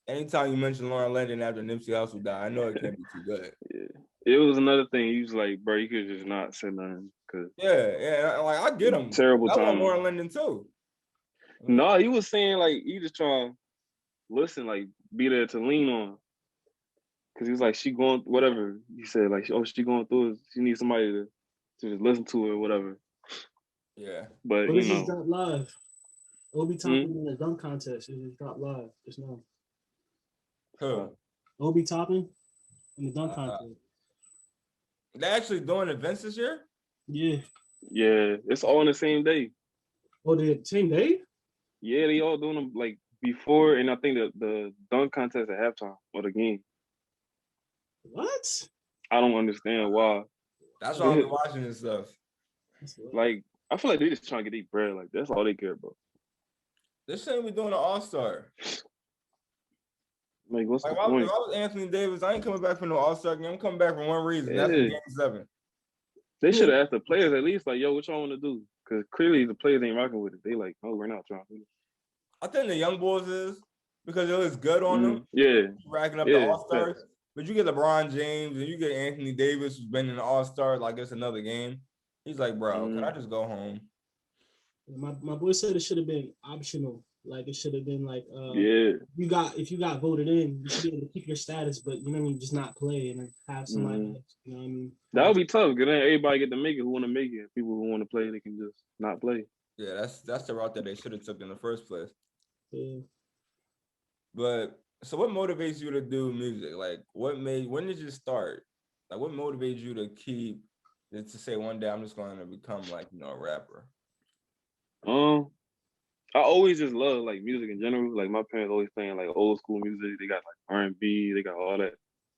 anytime you mention Lauren London after Nipsey Hussle died, I know it can't be too good. Yeah. It was another thing. He was like, bro, you could just not say nothing. Cause Yeah, like I get him. terrible I want timing. Lauren London too. No, he was saying like he just trying to listen, like be there to lean on. Cause he was like, she going whatever. He said like, oh, she going through it. She needs somebody to just listen to her or whatever. Yeah. But But you this just know, dropped live. Obi Toppin in the dunk contest. It just dropped live just now. Cool. Obi Toppin in the dunk Uh, contest. they actually doing events this year? Yeah. yeah, it's all on the same day. Oh, the same day? Yeah, they all doing them like before, and I think the dunk contest at halftime of the game. What? I don't understand why. That's why I'm watching this stuff. Like, I feel like they just trying to get their bread. Like, that's all they care about. They shouldn't be doing an All-Star. Like, what's Like, the if I point? was Anthony Davis, I ain't coming back for no All-Star game. I'm coming back for one reason. That's Yeah. Game 7. They should have asked the players at least, like, yo, what y'all want to do? Because clearly the players ain't rocking with it. They like, oh, we're not trying to do it. I think the young boys is because it looks good on them. Yeah. Racking up the Yeah, All-Stars. facts. But you get LeBron James and you get Anthony Davis, who's been in the All-Star like it's another game. He's like, bro, can I just go home? My boy said it should have been optional. Like it should have been like Yeah. if you got voted in, you should be able to keep your status, but you know what I mean, just not play and have somebody else, you know what I mean? That would be tough because then everybody get to make it who want to make it. People who want to play, they can just not play. Yeah, that's the route that they should have took in the first place. Yeah. But so what motivates you to do music? Like when did you start? Like what motivates you to say one day I'm just going to become like, a rapper? I always just love like music in general. Like my parents always playing like old school music. They got like R&B, they got all that.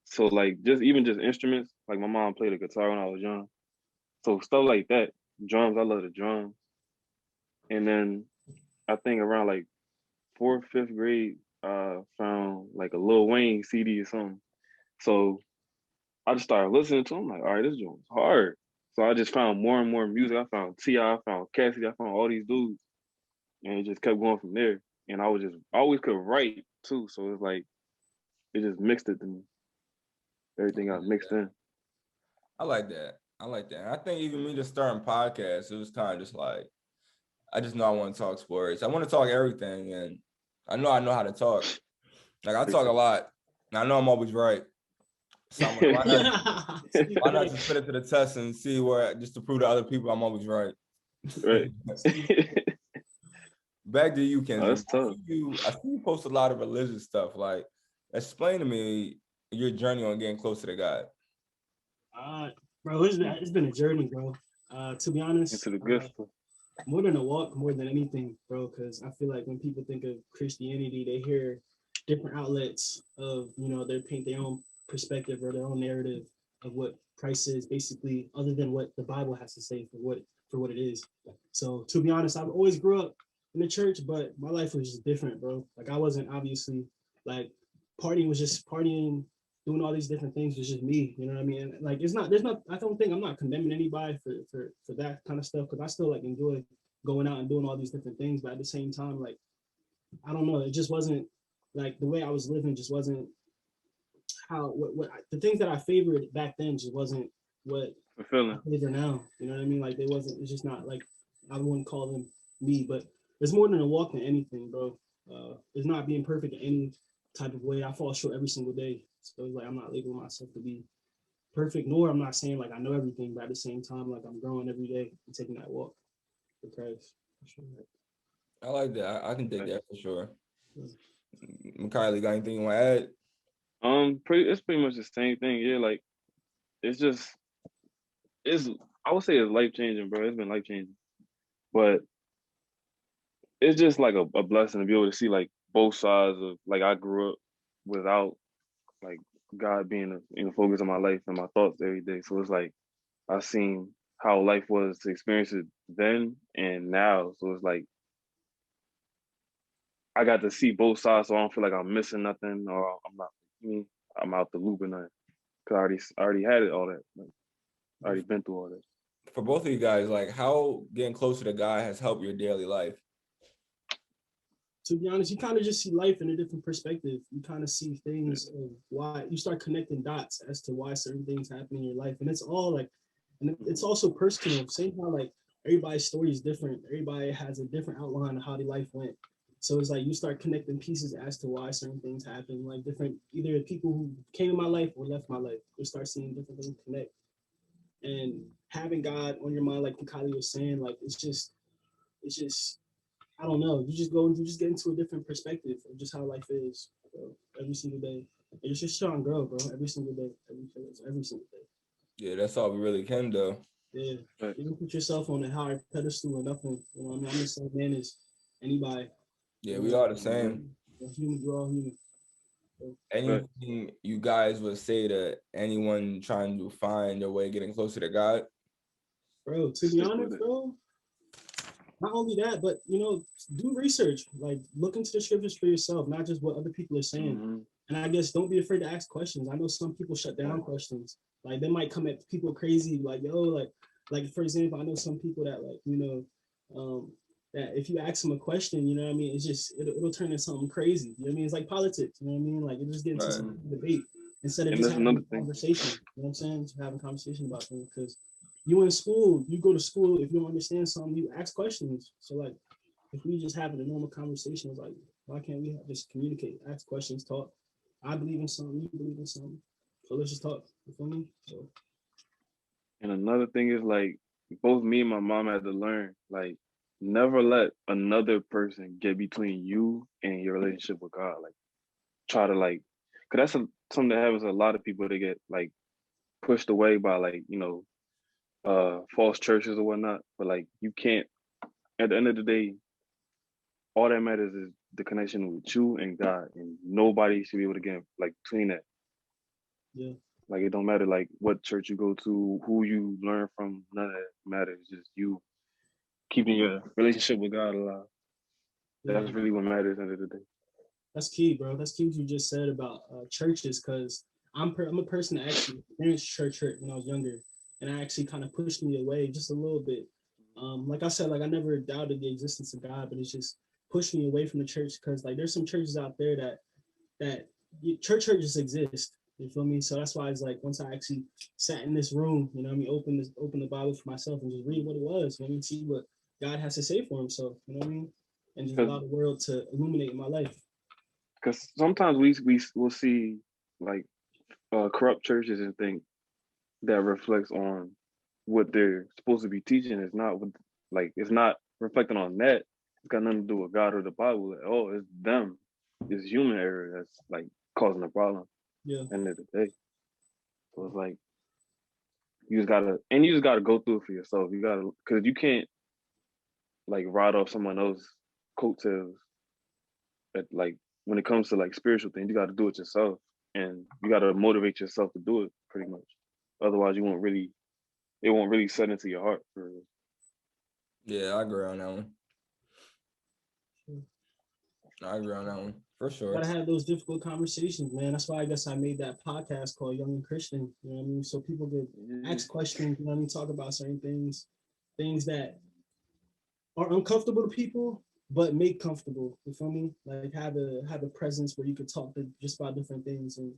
So like just instruments. Like my mom played the guitar when I was young. So stuff like that. Drums, I love the drums. And then I think around like 4th, 5th grade, found like a Lil Wayne CD or something. So I just started listening to him. Like, all right, this joint's hard. So I just found more and more music. I found T.I., I found Cassidy, I found all these dudes. And it just kept going from there. And I always could write too. So it's like, it just mixed it to me. Everything got mixed in. I like that. And I think even me just starting podcasts, it was kind of just like, I just know I want to talk sports. I want to talk everything. And I know how to talk. Like I talk a lot. And I know I'm always right. So I'm like, why not just put it to the test and see just to prove to other people I'm always right. Right. Back to you, Kenzie. That's tough. I see you post a lot of religious stuff. Like, explain to me your journey on getting closer to God. Bro, it's been a journey, bro. To be honest, Into the good stuff. more than a walk, more than anything, bro. Because I feel like when people think of Christianity, they hear different outlets of, they paint their own perspective or their own narrative of what Christ is, basically, other than what the Bible has to say for what it is. So to be honest, I've always grew up in the church, but my life was just different, bro. Like I wasn't obviously like partying was just partying, doing all these different things was just me. You know what I mean? Like I don't think I'm not condemning anybody for that kind of stuff, because I still like enjoy going out and doing all these different things, but at the same time, like I don't know, it just wasn't like the way I was living just wasn't how the things that I favored back then just wasn't what I fulfilling. favor now. You know what I mean? Like they wasn't. It's just not like I wouldn't call them me, but it's more than a walk than anything, bro. It's not being perfect in any type of way. I fall short every single day, so it's like I'm not labeling myself to be perfect, nor I'm not saying like I know everything, but at the same time, like I'm growing every day and taking that walk for Christ. For sure. I like that. I can dig that for sure. Yeah. Mikali, got anything you want to add? It's pretty much the same thing. Yeah, like it's just it's I would say it's life changing, bro. It's been life changing, but it's just like a blessing to be able to see like both sides of like I grew up without like God being in the focus of my life and my thoughts every day. So it's like I've seen how life was to experience it then and now. So it's like I got to see both sides, so I don't feel like I'm missing nothing or I'm not. I'm out the loop or nothing. Cause I already had it all that. Like, I already been through all that. For both of you guys, like how getting closer to God has helped your daily life? To be honest, you kind of just see life in a different perspective. You kind of see things of why you start connecting dots as to why certain things happen in your life, and it's all like, and it's also personal. Same how like everybody's story is different. Everybody has a different outline of how their life went. So it's like you start connecting pieces as to why certain things happen. Like different, either people who came in my life or left my life. You start seeing different things connect, and having God on your mind, like Mikali was saying, like it's just I don't know. You just get into a different perspective of just how life is, bro, every single day. And it's just trying to grow, bro, every single day, every single day. Yeah, that's all we really can do. Yeah, Right. you don't put yourself on a higher pedestal or nothing. You know what I mean? I'm the same man as anybody. Yeah, You we know, are the same. we're all human. So, Right. Anything you guys would say to anyone trying to find their way getting closer to God? bro, to be Stick with honest, it. bro, not only that, but do research. Like look into the scriptures for yourself, not just what other people are saying. Mm-hmm. And I guess don't be afraid to ask questions. I know some people shut down Right. questions. Like they might come at people crazy, like yo, like for example, I know some people that like that if you ask them a question, you know what I mean, it's just it'll turn into something crazy. You know what I mean? It's like politics. You know what I mean? Like it just get into some Mm-hmm. debate instead of And just that's having another a thing. conversation. You know what I'm saying? Just having a conversation about things because you in school, you go to school. If you don't understand something, you ask questions. So like, if we just having a normal conversation, it's like, why can't we just communicate, ask questions, talk? I believe in something, you believe in something. So let's just talk. You feel me? So And another thing is like both me and my mom had to learn like never let another person get between you and your relationship with God. Like try to like, cause something that happens to a lot of people. They get like pushed away by like false churches or whatnot. But like you can't. At the end of the day, all that matters is the connection with you and God, and nobody should be able to get like between that. yeah, Like it don't matter like what church you go to, who you learn from, none of that matters. Just you keeping your relationship with God alive. yeah. That's really what matters at the end of the day. That's key, bro. That's key what you just said about churches, because I'm a person that actually experienced church hurt when I was younger, and I actually kind of pushed me away just a little bit. Like I said, like I never doubted the existence of God, but it's just pushed me away from the church because like there's some churches out there that churches exist. You feel me? So that's why it's like once I actually sat in this room, you know what I mean, open the Bible for myself and just read what it was, you know what I mean, see what God has to say for himself, you know what I mean? And just Because allow the world to illuminate my life. sometimes we will see like corrupt churches and think that reflects on what they're supposed to be teaching. It's not what like it's not reflecting on that. It's got nothing to do with God or the Bible. Like, oh, it's them. It's human error that's like causing the problem. Yeah. At the end of the day. So it's like you just gotta go through it for yourself. You gotta, cause you can't like ride off someone else's coattails. At like when it comes to like spiritual things, you gotta do it yourself, and you gotta motivate yourself to do it pretty much. Otherwise, it won't really set into your heart. Yeah, I agree on that one. I agree on that one for sure. Gotta have those difficult conversations, man. That's why I guess I made that podcast called Young and Christian. You know what I mean? So people could ask questions, you know what I mean, talk about certain things that are uncomfortable to people, but make comfortable. You feel me? Like have a presence where you could talk to just about different things and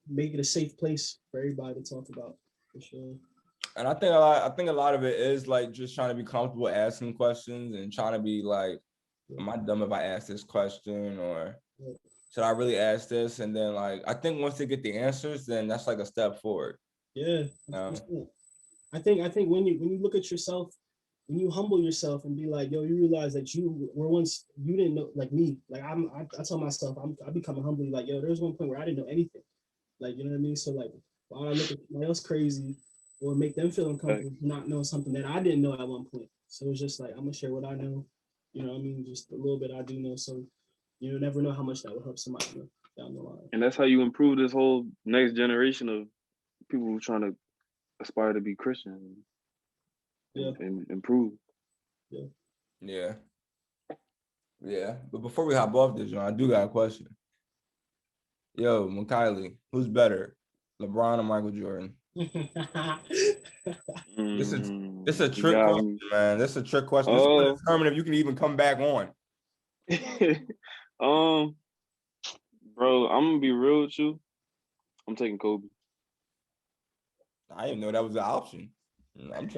make it a safe place for everybody to talk about, for sure. And I think a lot of it is like just trying to be comfortable asking questions and trying to be like, am I dumb if I ask this question, or should I really ask this? And then like I think once they get the answers, then that's like a step forward. Yeah. I think when you look at yourself, when you humble yourself and be like, yo, you realize that you were once, you didn't know, like me, like I tell myself, I become humbly like, yo, there's one point where I didn't know anything. Like, you know what I mean? So like, why I look at somebody else crazy or make them feel uncomfortable for not knowing something that I didn't know at one point. So it's just like, I'm gonna share what I know, you know what I mean? Just a little bit I do know. So you never know how much that will help somebody down the line. And that's how you improve this whole next generation of people who are trying to aspire to be Christian and improve. Yeah. But before we hop off this, John, I do got a question. Yo, Mikali, who's better, LeBron or Michael Jordan? This is a trick question, man. This is a trick question. This will determine if you can even come back on. Bro, I'm gonna be real with you. I'm taking Kobe. I didn't know that was an option. I'm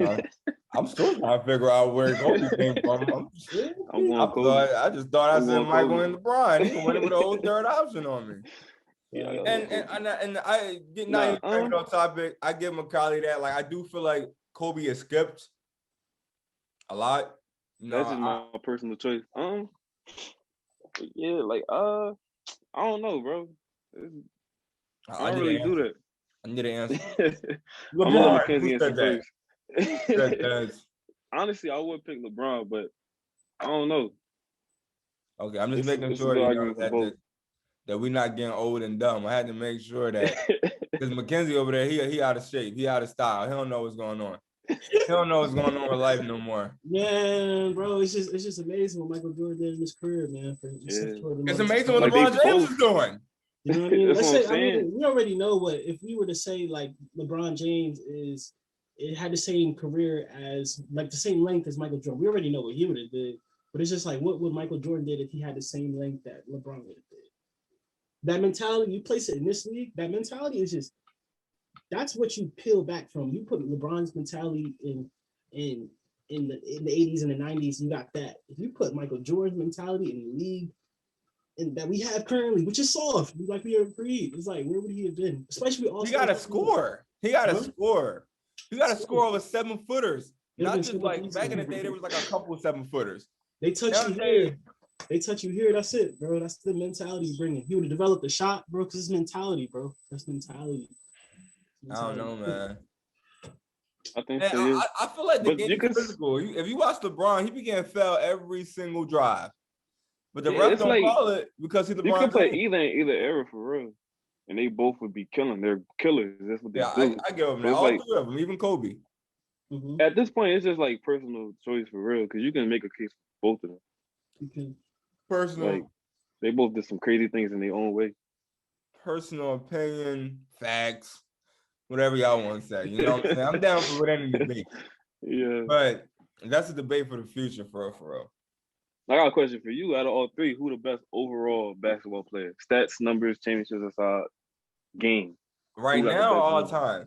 still trying to figure out where Kobe came from. I just thought I said Michael and LeBron. He went with a whole third option on me. Yeah, and I get not even on topic. I give Mikali that. Like I do feel like Kobe is skipped a lot. That's just my personal choice. Yeah, like I don't know, bro. I don't really do that. I need an answer. I'm on McKenzie answer first. Honestly, I would pick LeBron, but I don't know. Okay, I'm just making sure that we're not getting old and dumb. I had to make sure that because McKenzie over there, he out of shape, he out of style. He don't know what's going on. He don't know what's going on with life no more. Yeah, bro, it's just amazing what Michael Jordan did in his career, man. It's amazing what LeBron James is doing. You know what I mean? Let's say, I mean, we already know what if we were to say like LeBron James had the same career as like the same length as Michael Jordan. We already know what he would have did, but it's just like what would Michael Jordan did if he had the same length that LeBron would have did. That mentality, you place it in this league, that mentality is just that's what you peel back from. You put LeBron's mentality in the 80s and the 90s, you got that. If you put Michael Jordan's mentality in the league and that we have currently, which is soft, like we agreed, it's like where would he have been? Especially all he got to score. He got to score. You got to score over 7-footers. Not just like back in the day, there was like a couple of 7-footers. They touch you here. They touch you here. That's it, bro. That's the mentality you bring in. He would have developed a shot, bro, because it's mentality, bro. That's mentality. I don't know, man. I think so. I feel like the game is physical. If you watch LeBron, he began foul every single drive. But the refs don't call it because he's LeBron. You can play either era for real. And they both would be killing. They're killers. That's what they do. I give them that. All three of them, even Kobe. Mm-hmm. At this point, it's just like personal choice for real because you can make a case for both of them. Okay. Personal. Like, they both did some crazy things in their own way. Personal opinion, facts, whatever y'all want to say. You know what I'm saying? I'm down for any debate. Yeah. But that's a debate for the future, for real. I got a question for you. Out of all three, who the best overall basketball player? Stats, numbers, championships aside, game. Right now, all time.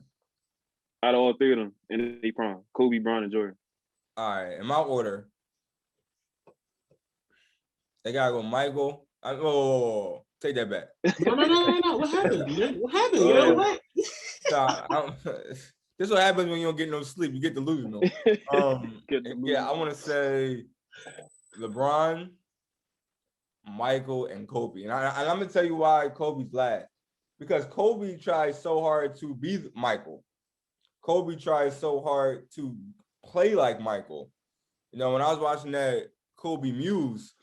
Out of all three of them in the prime, Kobe, Bron, and Jordan. All right, in my order, they gotta go Michael. Take that back. No. What happened? What happened? You know what? This is what happens when you don't get no sleep. You get delusional. Yeah, I want to say LeBron, Michael, and Kobe. And I'm going to tell you why Kobe's last. Because Kobe tried so hard to be Michael. Kobe tried so hard to play like Michael. You know, when I was watching that Kobe Muse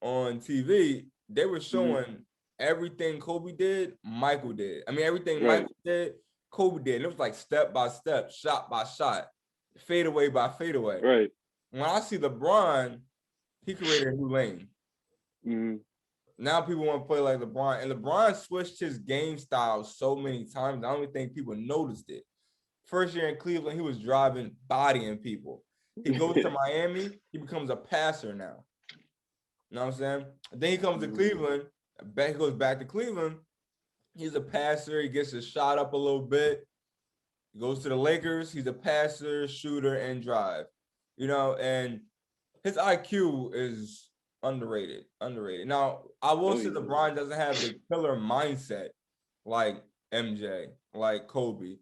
on TV, they were showing everything Kobe did, Michael did. I mean, everything Michael did, Kobe did. It was like step by step, shot by shot, fadeaway by fadeaway. Right. When I see LeBron, he created a new lane. Mm-hmm. Now people want to play like LeBron, and LeBron switched his game style so many times. I don't even think people noticed it. First year in Cleveland, he was driving, bodying people. He goes to Miami, he becomes a passer now. You know what I'm saying? And then he comes to Cleveland, he goes back to Cleveland. He's a passer. He gets his shot up a little bit. He goes to the Lakers. He's a passer, shooter, and drive. You know, and his IQ is underrated. Now, I will say LeBron doesn't have the killer mindset like MJ, like Kobe.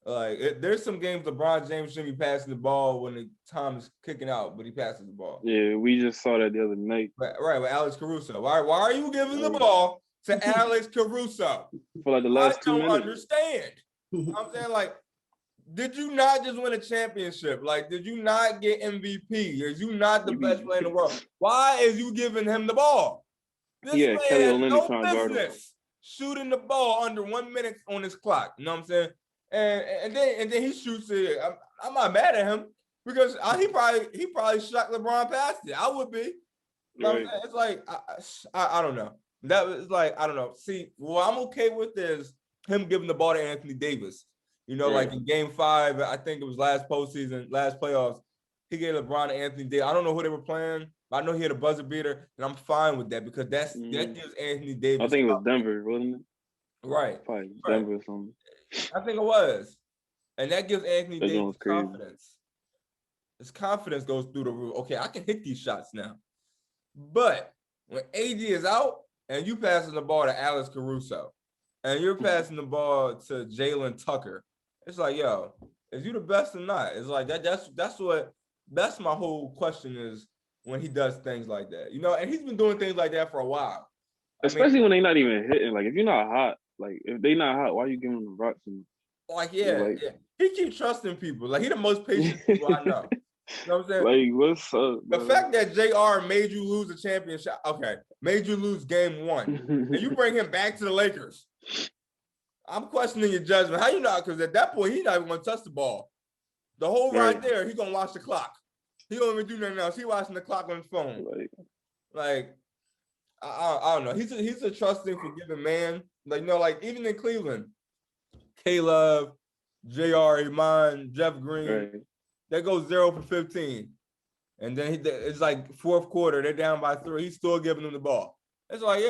Like there's some games LeBron James shouldn't be passing the ball when the time is kicking out, but he passes the ball. Yeah, we just saw that the other night. Right, with Alex Caruso. Why are you giving the ball to Alex Caruso? For like the last 2 minutes. I don't understand. I'm saying, like, did you not just win a championship? Like, did you not get MVP? Is you not the best player in the world? Why is you giving him the ball? This man has no business shooting the ball under 1 minute on his clock. You know what I'm saying? And then he shoots it. I'm not mad at him because he probably shot LeBron past it. I would be. You know what I'm saying? It's like I don't know. That was like, I don't know. See, what I'm okay with is him giving the ball to Anthony Davis. You know, like in Game 5, I think it was last playoffs, he gave LeBron to Anthony Davis. I don't know who they were playing, but I know he had a buzzer beater, and I'm fine with that because that gives Anthony Davis. I think it was Denver, wasn't it? Right. Probably Denver or something. I think it was. And that gives Anthony Davis confidence. His confidence goes through the roof. Okay, I can hit these shots now. But when AD is out and you passing the ball to Alex Caruso and you're passing the ball to Jalen Tucker, it's like, yo, is you the best or not? It's like that's my whole question is when he does things like that. You know, and he's been doing things like that for a while. Especially when they're not even hitting. Like, if you're not hot, like, if they not hot, why are you giving them the rocks? Like, yeah. He keeps trusting people. Like, he the most patient people I know. You know what I'm saying? Like, what's up, the fact that JR made you lose a championship, made you lose game 1, and you bring him back to the Lakers. I'm questioning your judgment. How you not? Because at that point, he's not even going to touch the ball. The whole ride there, he's going to watch the clock. He don't even do nothing else. He's watching the clock on his phone. Like I don't know. He's a trusting, forgiving man. Like, you know, like even in Cleveland, Caleb, JR, Iman, Jeff Green, that goes 0 for 15. And then it's like fourth quarter, they're down by 3. He's still giving them the ball. It's like,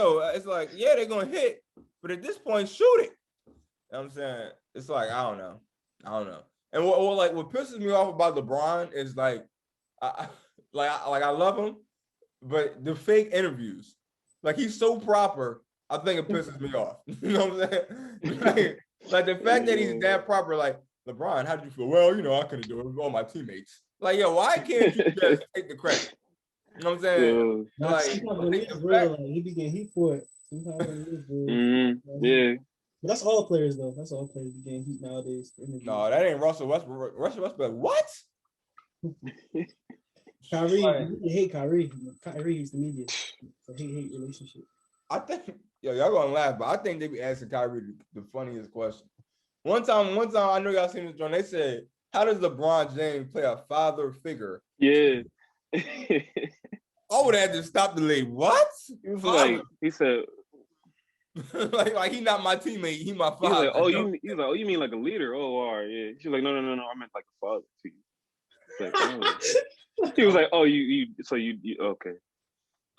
yeah, they're going to hit. But at this point, shoot it. You know what I'm saying? It's like, I don't know. And what pisses me off about LeBron is like, I love him, but the fake interviews, like he's so proper, I think it pisses me off. You know what I'm saying? like the fact that he's that proper, like, LeBron, how did you feel? Well, you know, I couldn't do it with all my teammates. Like, yo, why can't you just take the credit? You know what I'm saying? He be getting heat for it. Sometimes it is real. Yeah. But that's all players, though. That's all players getting heat nowadays. No, that ain't Russell Westbrook. Russell Westbrook, what? Kyrie, you hate Kyrie. Kyrie used the media. It's a hate relationship. I think, y'all gonna laugh, but I think they be asking Kyrie the funniest question. One time, I know y'all seen this joint. They said, "How does LeBron James play a father figure?" Yeah. I would have to stop the league. What? He said, like he not my teammate. He my father. He's like, you mean like a leader? Oh, all right, yeah. She's like, no. I meant like a father to you. Like, he was like, oh, you okay.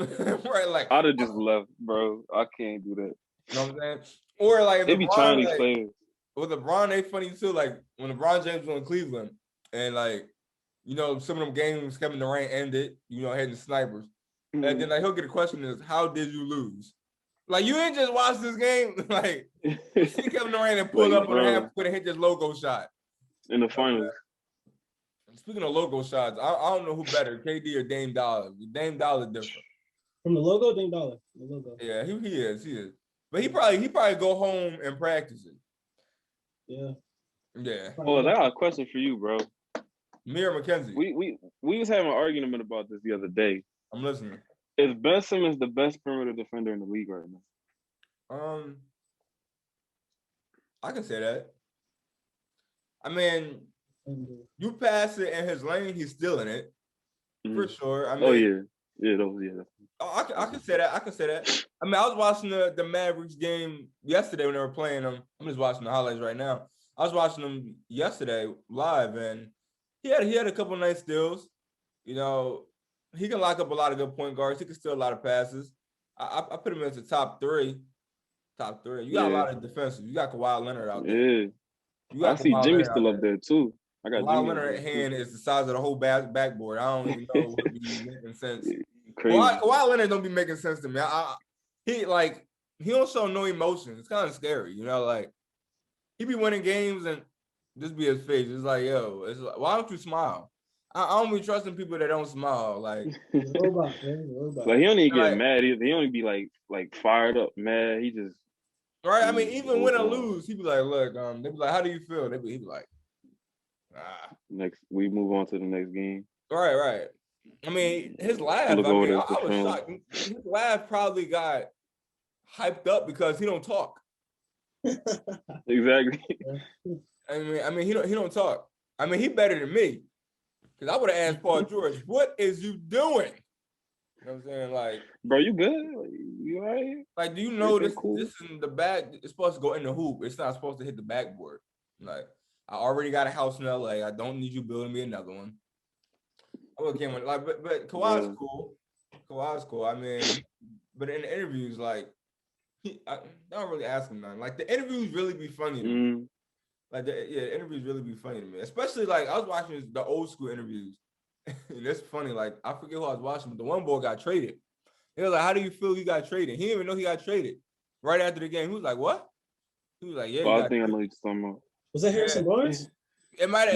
Right, like I'd have just left, bro. I can't do that. You know what I'm saying? Or like, they be trying these players. With LeBron, they funny too. Like when LeBron James was in Cleveland, and like, you know, some of them games Kevin Durant ended, you know, hitting the snipers, and then like he'll get a question is, how did you lose? Like, you didn't just watch this game. Like, you see Kevin Durant and pull up on the half court and hit this logo shot in the finals. Speaking of logo shots, I don't know who better, KD or Dame Dollar. Dame Dollar different. From the logo, Dame Dollar. The logo. Yeah, he is. But he probably go home and practice it. Yeah. Yeah. Oh, I got a question for you, bro. Me or McKenzie? We was having an argument about this the other day. I'm listening. Is Ben Simmons the best perimeter defender in the league right now? I can say that. I mean, you pass it in his lane, he's still in it for sure. I mean, I can say that. I can say that. I mean, I was watching the Mavericks game yesterday when they were playing them. I'm just watching the highlights right now. I was watching them yesterday live, and he had a couple of nice steals. You know, he can lock up a lot of good point guards. He can steal a lot of passes. I put him as the top three. Top three. You got a lot of defensive. You got Kawhi Leonard out there. Yeah. I see Jimmy still up there too. I got Kawhi Jimmy Leonard's hand is the size of the whole backboard. I don't even know what be making sense. Crazy. Kawhi Leonard don't be making sense to me. He don't show no emotion. It's kind of scary, you know. Like he be winning games and just be his face. It's like, yo, it's like, why don't you smile? I don't be trusting people that don't smile. Like, robot. Like he don't even get mad either. He only be like fired up, mad. He just right. I mean, even win or lose, he be like, look, they be like, how do you feel? He be like, Next, we move on to the next game. Right. I mean, his laugh. I was shocked. His laugh probably got hyped up because he don't talk. Exactly. I mean, he don't talk. I mean, he better than me. Because I would have asked Paul George, what is you doing? You know what I'm saying? Like, bro, you good? You all right? Like, do you know this in the back? It's supposed to go in the hoop. It's not supposed to hit the backboard. Like, I already got a house in LA. I don't need you building me another one. I would have came with, like, but Kawhi's cool. Kawhi's cool. I mean, but in the interviews, like, I don't really ask him nothing. Like, the interviews really be funny to me. Like, the interviews really be funny to me. Especially, like, I was watching the old school interviews. And it's funny. Like, I forget who I was watching, but the one boy got traded. He was like, how do you feel you got traded? He didn't even know he got traded. Right after the game, he was like, what? He was like, yeah. Well, I think I know what you're talking about. Was that Harrison Barnes? It might have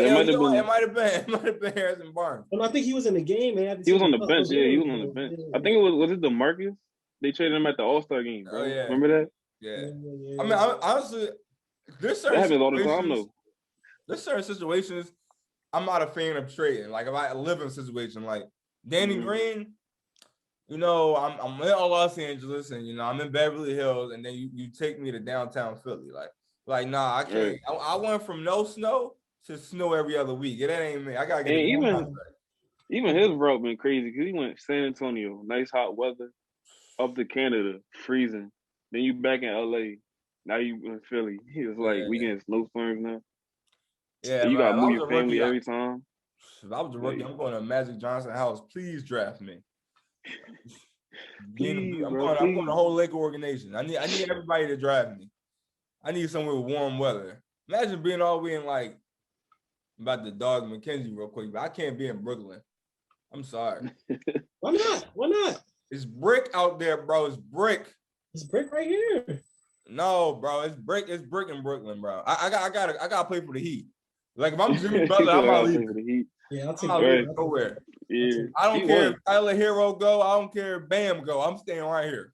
been Harrison Barnes. Well, I think he was in the game. He was on the bench. Yeah, he was on the bench. I think was it DeMarcus? They traded him at the All-Star game, bro. Oh, yeah. Remember that? Yeah. I mean, honestly, there's certain that happens all the time, though. There's certain situations I'm not a fan of trading. Like, if I live in a situation like Danny Green, you know, I'm in Los Angeles and, you know, I'm in Beverly Hills, and then you take me to downtown Philly. Like nah, I can't. Right. I went from no snow to snow every other week. That ain't me. I gotta get even his route been crazy because he went San Antonio, nice hot weather, up to Canada, freezing. Then you back in LA. Now you in Philly. He was like, we getting snowstorms now. Yeah, you gotta move your family every time. If I was a rookie, I'm going to Magic Johnson house. Please draft me. I'm going to whole Laker organization. I need everybody to draft me. I need somewhere with warm weather. Imagine being all the way in, like, about the dog McKenzie real quick, but I can't be in Brooklyn. I'm sorry. Why not? It's brick out there, bro. It's brick. It's brick right here. No, bro. It's brick in Brooklyn, bro. I gotta play for the Heat. Like, if I'm Jimmy Butler, I'm not leaving. The Heat. Yeah, I'll take it nowhere. Yeah. I don't care if Tyler Hero go. I don't care if Bam go. I'm staying right here.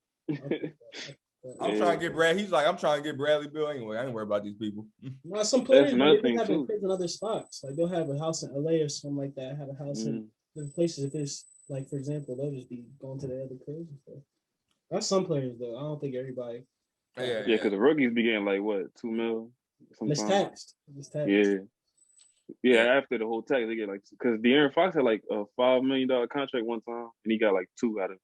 I'm trying to get Brad. He's like, I'm trying to get Bradley Beal anyway. I ain't worried about these people. No, some players they have kids in other spots. Like, they'll have a house in LA or something like that. Have a house in different places. If it's like, for example, they'll just be going to the other cribs and stuff. That's some players though. I don't think everybody. Yeah, because the rookies be getting like what, $2 million. It's taxed. Yeah. After the whole tax, they get like, because De'Aaron Fox had like a $5 million contract one time, and he got like 2 out of it.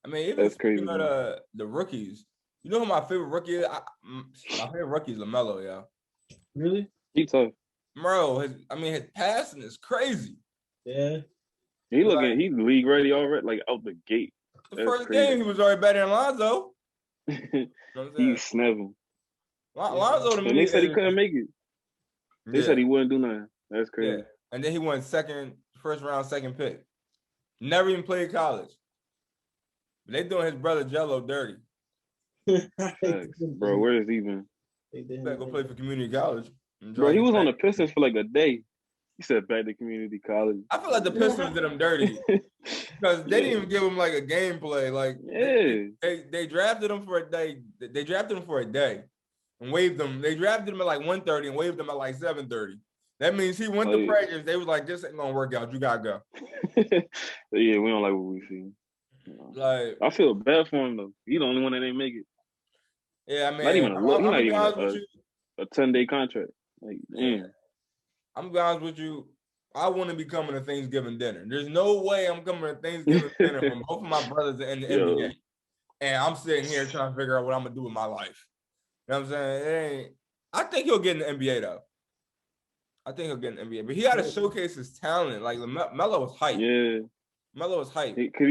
I mean, even that's crazy. The rookies. You know who my favorite rookie is? My favorite rookie is LaMelo, yeah. Really? He tough. Bro, his passing is crazy. Yeah. He's league ready already, like out the gate. The first game, he was already better than Lonzo. He's snapping. Lonzo to me. And they said he couldn't make it. They said he wouldn't do nothing. That's crazy. Yeah. And then he went first round, second pick. Never even played college. But they doing his brother Jello dirty. Bro, where is he been? He better go play for community college. Bro, he was on the Pistons for like a day. He said back to community college. I feel like the Pistons did him dirty because they didn't even give him like a gameplay. Like, they drafted him for a day. They drafted him for a day and waived him. They drafted him at like 1:30 and waived him at like 7:30. That means he went to practice. They was like, "This ain't gonna work out. You gotta go." Yeah, we don't like what we see. Like, I feel bad for him though. He the only one that didn't make it. Yeah, I mean, not even a 10-day contract. Like, man. I'm gonna be honest with you. I want to be coming to Thanksgiving dinner. There's no way I'm coming to Thanksgiving dinner from both of my brothers in the NBA. And I'm sitting here trying to figure out what I'm gonna do with my life. You know what I'm saying? I think he'll get in the NBA though. I think he'll get in the NBA, but he got to showcase his talent. Like Melo was hype. Yeah, Melo was hype. Cause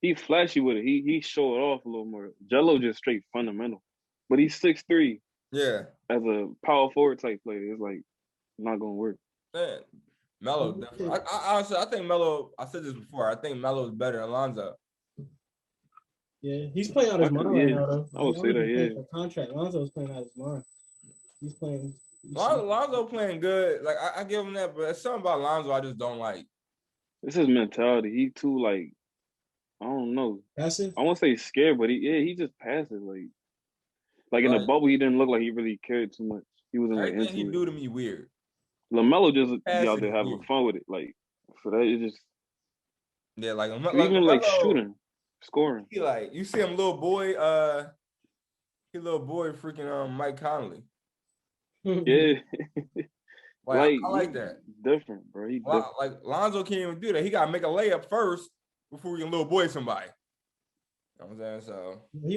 he's flashy with it. He show it off a little more. Jello just straight fundamental, but he's 6'3". Yeah, as a power forward type player, it's like not gonna work. Man, Melo definitely. I honestly, I think Melo. I said this before. I think Melo is better than Lonzo. Yeah, he's playing out his mind right now, though. I would say that. Yeah, for contract. Lonzo's playing out his mind. He's playing. Lonzo playing good. Like I give him that, but there's something about Lonzo I just don't like. It's his mentality. He too like, I don't know. Passive. I won't say scared, but he just passive. Like in the bubble, he didn't look like he really cared too much. He wasn't like everything he do to me weird. LaMelo just be out there having fun with it. Like for that, it just like even like shooting, scoring. He like you see him, little boy. He little boy, freaking Mike Conley. Yeah. Like I like that. Different, bro. He different. Like Lonzo can't even do that. He gotta make a layup first before he can little boy somebody. You know what I'm saying? So he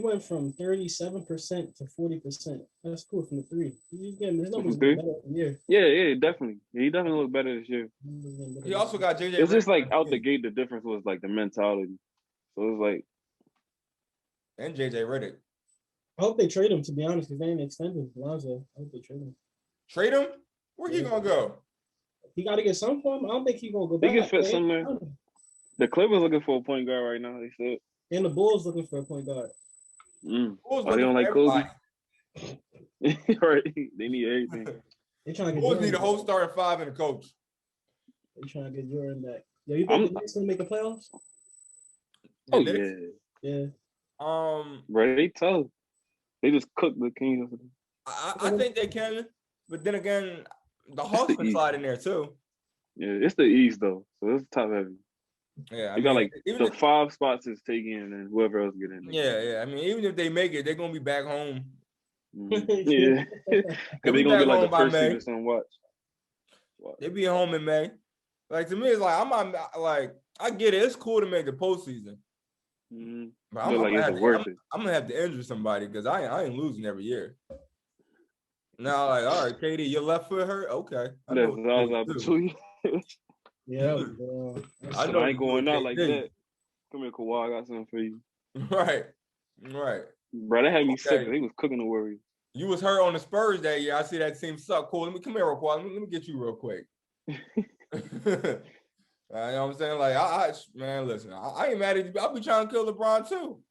went from 37% to 40%. That's cool from the three. He's getting his numbers better every year. Yeah, definitely. He definitely looked better this year. He also got JJ. It's just like out the gate, the difference was like the mentality. So it was like, and JJ Redick. I hope they trade him, to be honest, because they ain't extended Lonzo. I hope they trade him. Trade him? Where he gonna go? He got to get some form. I don't think he's gonna go back. He can fit somewhere. The Clippers looking for a point guard right now. They said. And the Bulls looking for a point guard. Oh, they don't like Kobe. Right? They need everything. They trying to get. Bulls need a whole starting five and a coach. They trying to get Jordan back. Yo, you think the Knicks gonna make the playoffs? Oh yeah. Yeah. Bro, they tough. They just cooked the Kings. I think they can, but then again, the Hawks can slide in there too. Yeah, it's the East though, so it's top heavy. Yeah, you got like the 5 spots is taken, and whoever else get in. Yeah. I mean, even if they make it, they're gonna be back home. Yeah, because they're gonna get like the first season some watch. They be home in May. Like to me, it's like I get it. It's cool to make the postseason. But I'm gonna have to injure somebody because I ain't losing every year. Now, like, all right, KD, your left foot hurt. Okay, I ain't going out like that. Come here, Kawhi. I got something for you. Right. Bro, that had me sick. He was cooking the Warriors. You was hurt on the Spurs that year. I see that team suck. Cool. Let me come here real quick. Let me get you real quick. You know what I'm saying? Like, man, listen, I ain't mad at you. I'll be trying to kill LeBron too.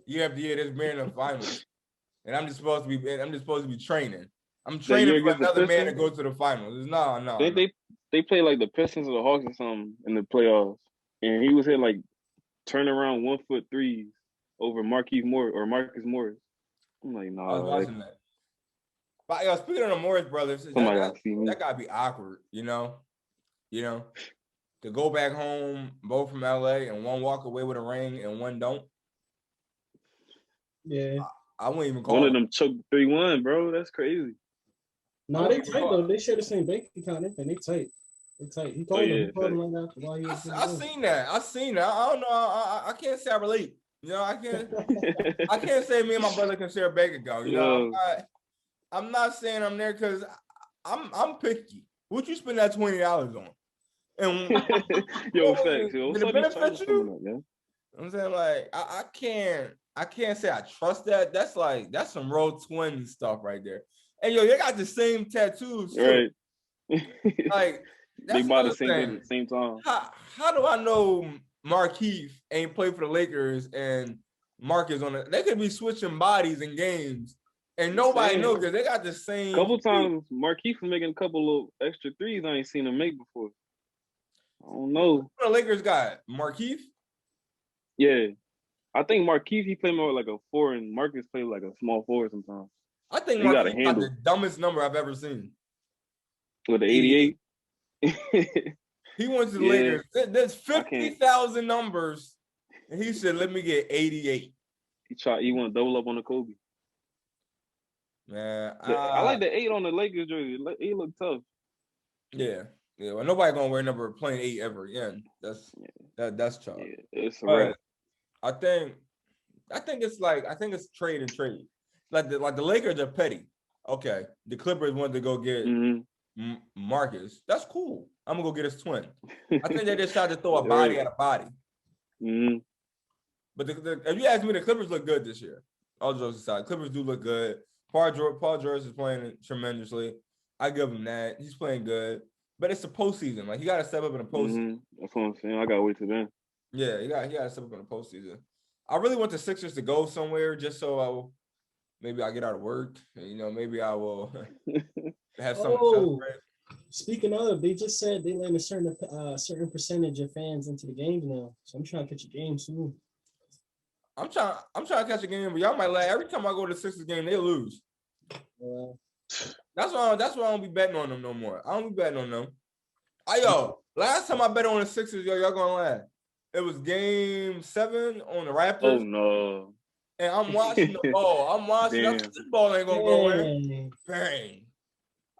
You have to hear this man in the finals, and I'm just supposed to be training. I'm training for another man to go to the finals. No. They play like the Pistons or the Hawks or something in the playoffs, and he was hitting like turn around 1-foot threes over Marcus Morris. I'm like, nah. I was watching that. But speaking of the Morris brothers, that gotta be awkward, you know. To go back home, both from LA, and one walk away with a ring and one don't. Yeah. I wouldn't even call one of them choked 3-1, bro. That's crazy. No, they tight though. They share the same bank account. They tight. They tight. He called him. I seen that. I don't know. I can't say I relate. You know, I can't say me and my brother can share a bank account. You know, I'm not saying I'm there because I'm picky. What you spend that $20 on? And facts. Did it benefit you? I'm saying, like, I can't say I trust that. That's some Roll 20 stuff right there. And they got the same tattoos too. Right. Like, they buy the same thing at the same time. How do I know Markieff ain't played for the Lakers and Mark is on it? They could be switching bodies in games and nobody knows because they got the same. Couple times Markieff was making a couple of extra threes I ain't seen him make before. I don't know. The Lakers got Markieff. Yeah, I think Markieff he played more like a 4 and Marcus played like a small 4 sometimes. I think Markieff got the dumbest number I've ever seen. With the 88. He went to the Lakers. There's 50,000 numbers, and he said, "Let me get 88." He want to double up on the Kobe. Man, I like the 8 on the Lakers jersey. 8 look tough. Yeah. Well, nobody gonna wear number playing 8 ever again. That's tough. Yeah, it's a But wrap. I think it's trade and trade. Like the Lakers are petty. Okay, the Clippers wanted to go get Marcus. That's cool. I'm gonna go get his twin. I think they just tried to throw a body at a body. But if you ask me, the Clippers look good this year. All jokes aside, Clippers do look good. Paul George is playing tremendously. I give him that. He's playing good. But it's the postseason. Like, he got to step up in the postseason. That's what I'm saying. I got to wait till then. Yeah, he got to step up in the postseason. I really want the Sixers to go somewhere just so maybe I'll get out of work. And, maybe I will have something to celebrate. Speaking of, they just said they let a certain percentage of fans into the games now. So I'm trying to catch a game soon. I'm trying to catch a game, but y'all might laugh. Every time I go to the Sixers game, they lose. That's why I don't be betting on them no more. I don't be betting on them. Last time I bet on the Sixers, y'all gonna laugh. It was game 7 on the Raptors. Oh no. And I'm watching the ball. I'm watching. This ball ain't gonna go in. Bang.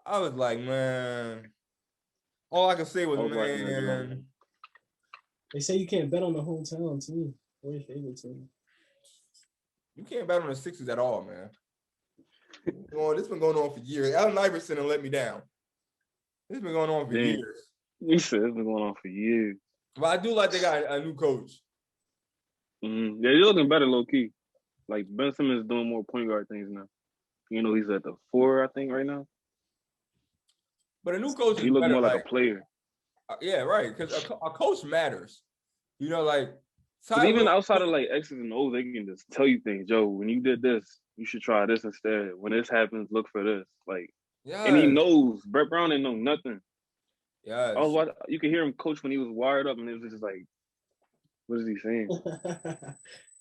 I was like, man. All I could say was, man. They say you can't bet on the hometown team or your favorite team. You can't bet on the Sixers at all, man. This been going on for years. Allen Iverson done let me down. This been going on for years. You said it's been going on for years. But I do like they got a new coach. Yeah, they're looking better low key. Like Ben Simmons is doing more point guard things now. He's at the 4, I think, right now. But a new coach is he look better, more like a player. Yeah, right. Because a coach matters. Even outside of like X's and O's, they can just tell you things. Joe, when you did this, you should try this instead. When this happens, look for this. And he knows. Brett Brown didn't know nothing. Yeah. You could hear him coach when he was wired up, and it was just like, what is he saying?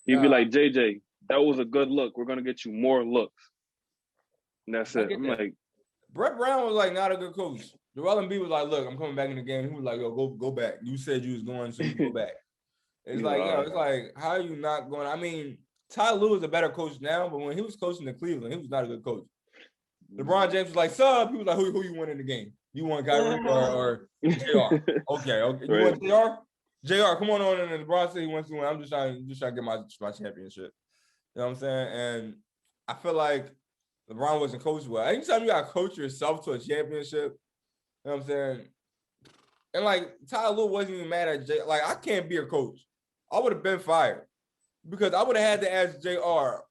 He'd be like, JJ, that was a good look. We're gonna get you more looks. And that's it. I'm like, Brett Brown was like not a good coach. Joel Embiid was like, look, I'm coming back in the game. He was like, yo, go back. You said you was going, so you go back. It's like, it's like, how are you not going? I mean, Ty Lue is a better coach now, but when he was coaching in Cleveland, he was not a good coach. LeBron James was like, sub. He was like, who you want in the game? You want Kyrie or JR? Okay. You want JR? JR, come on in. And LeBron said he wants to win. I'm just trying to get my championship. You know what I'm saying? And I feel like LeBron wasn't coached well. Anytime you got to coach yourself to a championship, you know what I'm saying? And like Ty Lue wasn't even mad at Jay. Like, I can't be a coach. I would have been fired because I would have had to ask JR,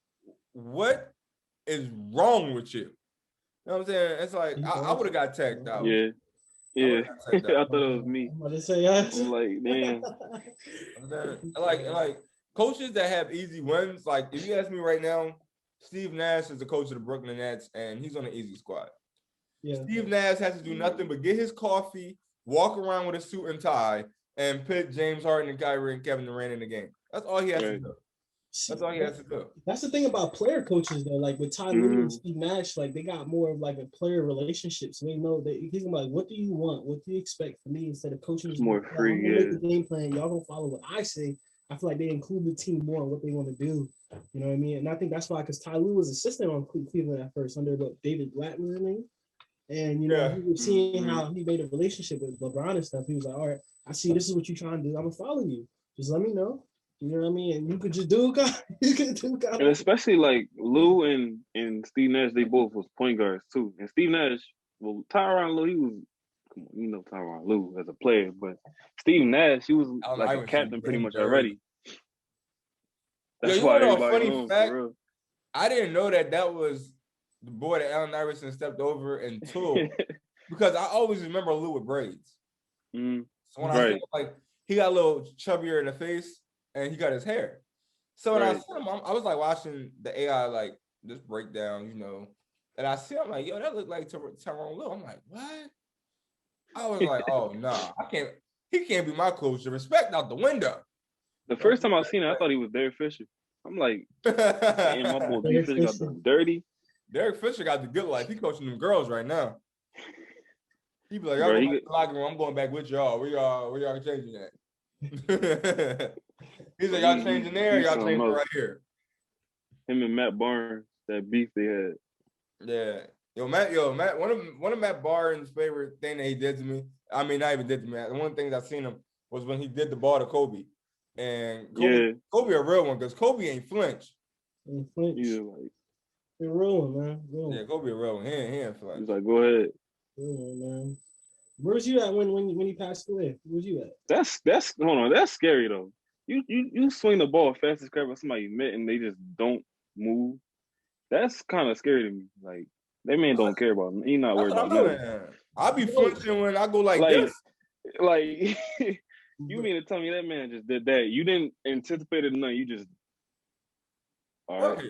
what is wrong with you? You know what I'm saying? It's like I would have got tagged out. Yeah. I thought it was me. I'm about to say yes. I'm like, damn. like coaches that have easy wins. Like, if you ask me right now, Steve Nash is the coach of the Brooklyn Nets, and he's on an easy squad. Yeah. Steve Nash has to do nothing but get his coffee, walk around with a suit and tie, and put James Harden and Kyrie and Kevin Durant in the game. That's all he has to do. That's all he has to do. That's the thing about player coaches, though. Like with Ty Lue and Steve Nash, like they got more of like a player relationship. So they know that he's like, what do you want? What do you expect from me? Instead of coaching, more free. Make the game plan. Y'all gonna follow what I say. I feel like they include the team more in what they want to do. You know what I mean? And I think that's why, because Ty Lue was assistant on Cleveland at first under David Blattman, I mean. And, he was seeing how he made a relationship with LeBron and stuff. He was like, all right, I see this is what you're trying to do. I'm going to follow you. Just let me know. You know what I mean? And you could just do it. And especially like Lou and Steve Nash, they both was point guards too. And Steve Nash, well, Tyronn Lue, he was, come on, Tyronn Lue as a player, but Steve Nash, he was like a captain pretty much already. That's why everybody knows, for real. I didn't know that was the boy that Allen Iverson stepped over until because I always remember Lou with braids. So when I see him, he got a little chubbier in the face and he got his hair. So when I saw him, I was like watching the AI this breakdown, and I see him like, yo, that looked like Tyronn Lue. I'm like, what? I was like, oh no, he can't be my coach. The respect out the window. The first time I seen it, I thought he was Derek Fisher. I'm like, damn, my boy Derek Fisher got done dirty. Derek Fisher got the good life. He coaching them girls right now. He be like, y'all go back to the locker room. I'm going back with y'all. Where y'all changing that? He's like, y'all changing there, y'all changing right here. Him and Matt Barnes, that beef they had. Yeah. Matt, one of Matt Barnes' favorite thing that he did to me. I mean, not even did to me. One of the things I seen him was when he did the ball to Kobe. And Kobe a real one, because Kobe ain't flinch. Ain't flinch. Yeah, like They're rolling, man. Yeah, Kobe a real one. He ain't flinch. he's like, go ahead. Yeah, man. Where was you at when he passed away? Where was you at? That's hold on. That's scary though. You swing the ball fast as crap at somebody mid and they just don't move. That's kind of scary to me. Like that man don't care about me. He not worried about nothing. I be flinching when I go like this. Like you mean to tell me that man just did that? You didn't anticipate it or nothing. You just all right.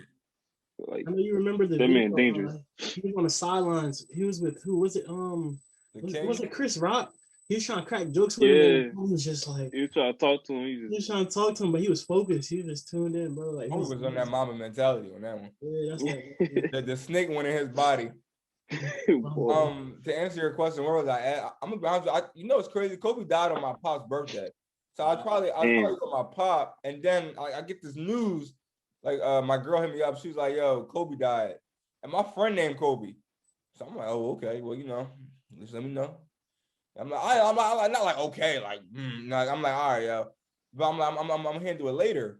Like I know you remember the that video, man dangerous. He was on the sidelines. He was with who was it? Was it Chris Rock? He was trying to crack jokes with him. He was just like he was trying to talk to him. He was trying to talk to him, but he was focused. He was just tuned in, bro. Like he was on that mama mentality on that one. Yeah, that's the snake went in his body. To answer your question, where was I at? I'm gonna be honest. You know, it's crazy. Kobe died on my pop's birthday, so I was probably with my pop, and then I get this news. Like my girl hit me up. She was like, "Yo, Kobe died," and my friend named Kobe. So I'm like, "Oh, okay. Well, just let me know." I'm like, I'm not like okay, like I'm like, all right, yo, but I'm gonna handle it later.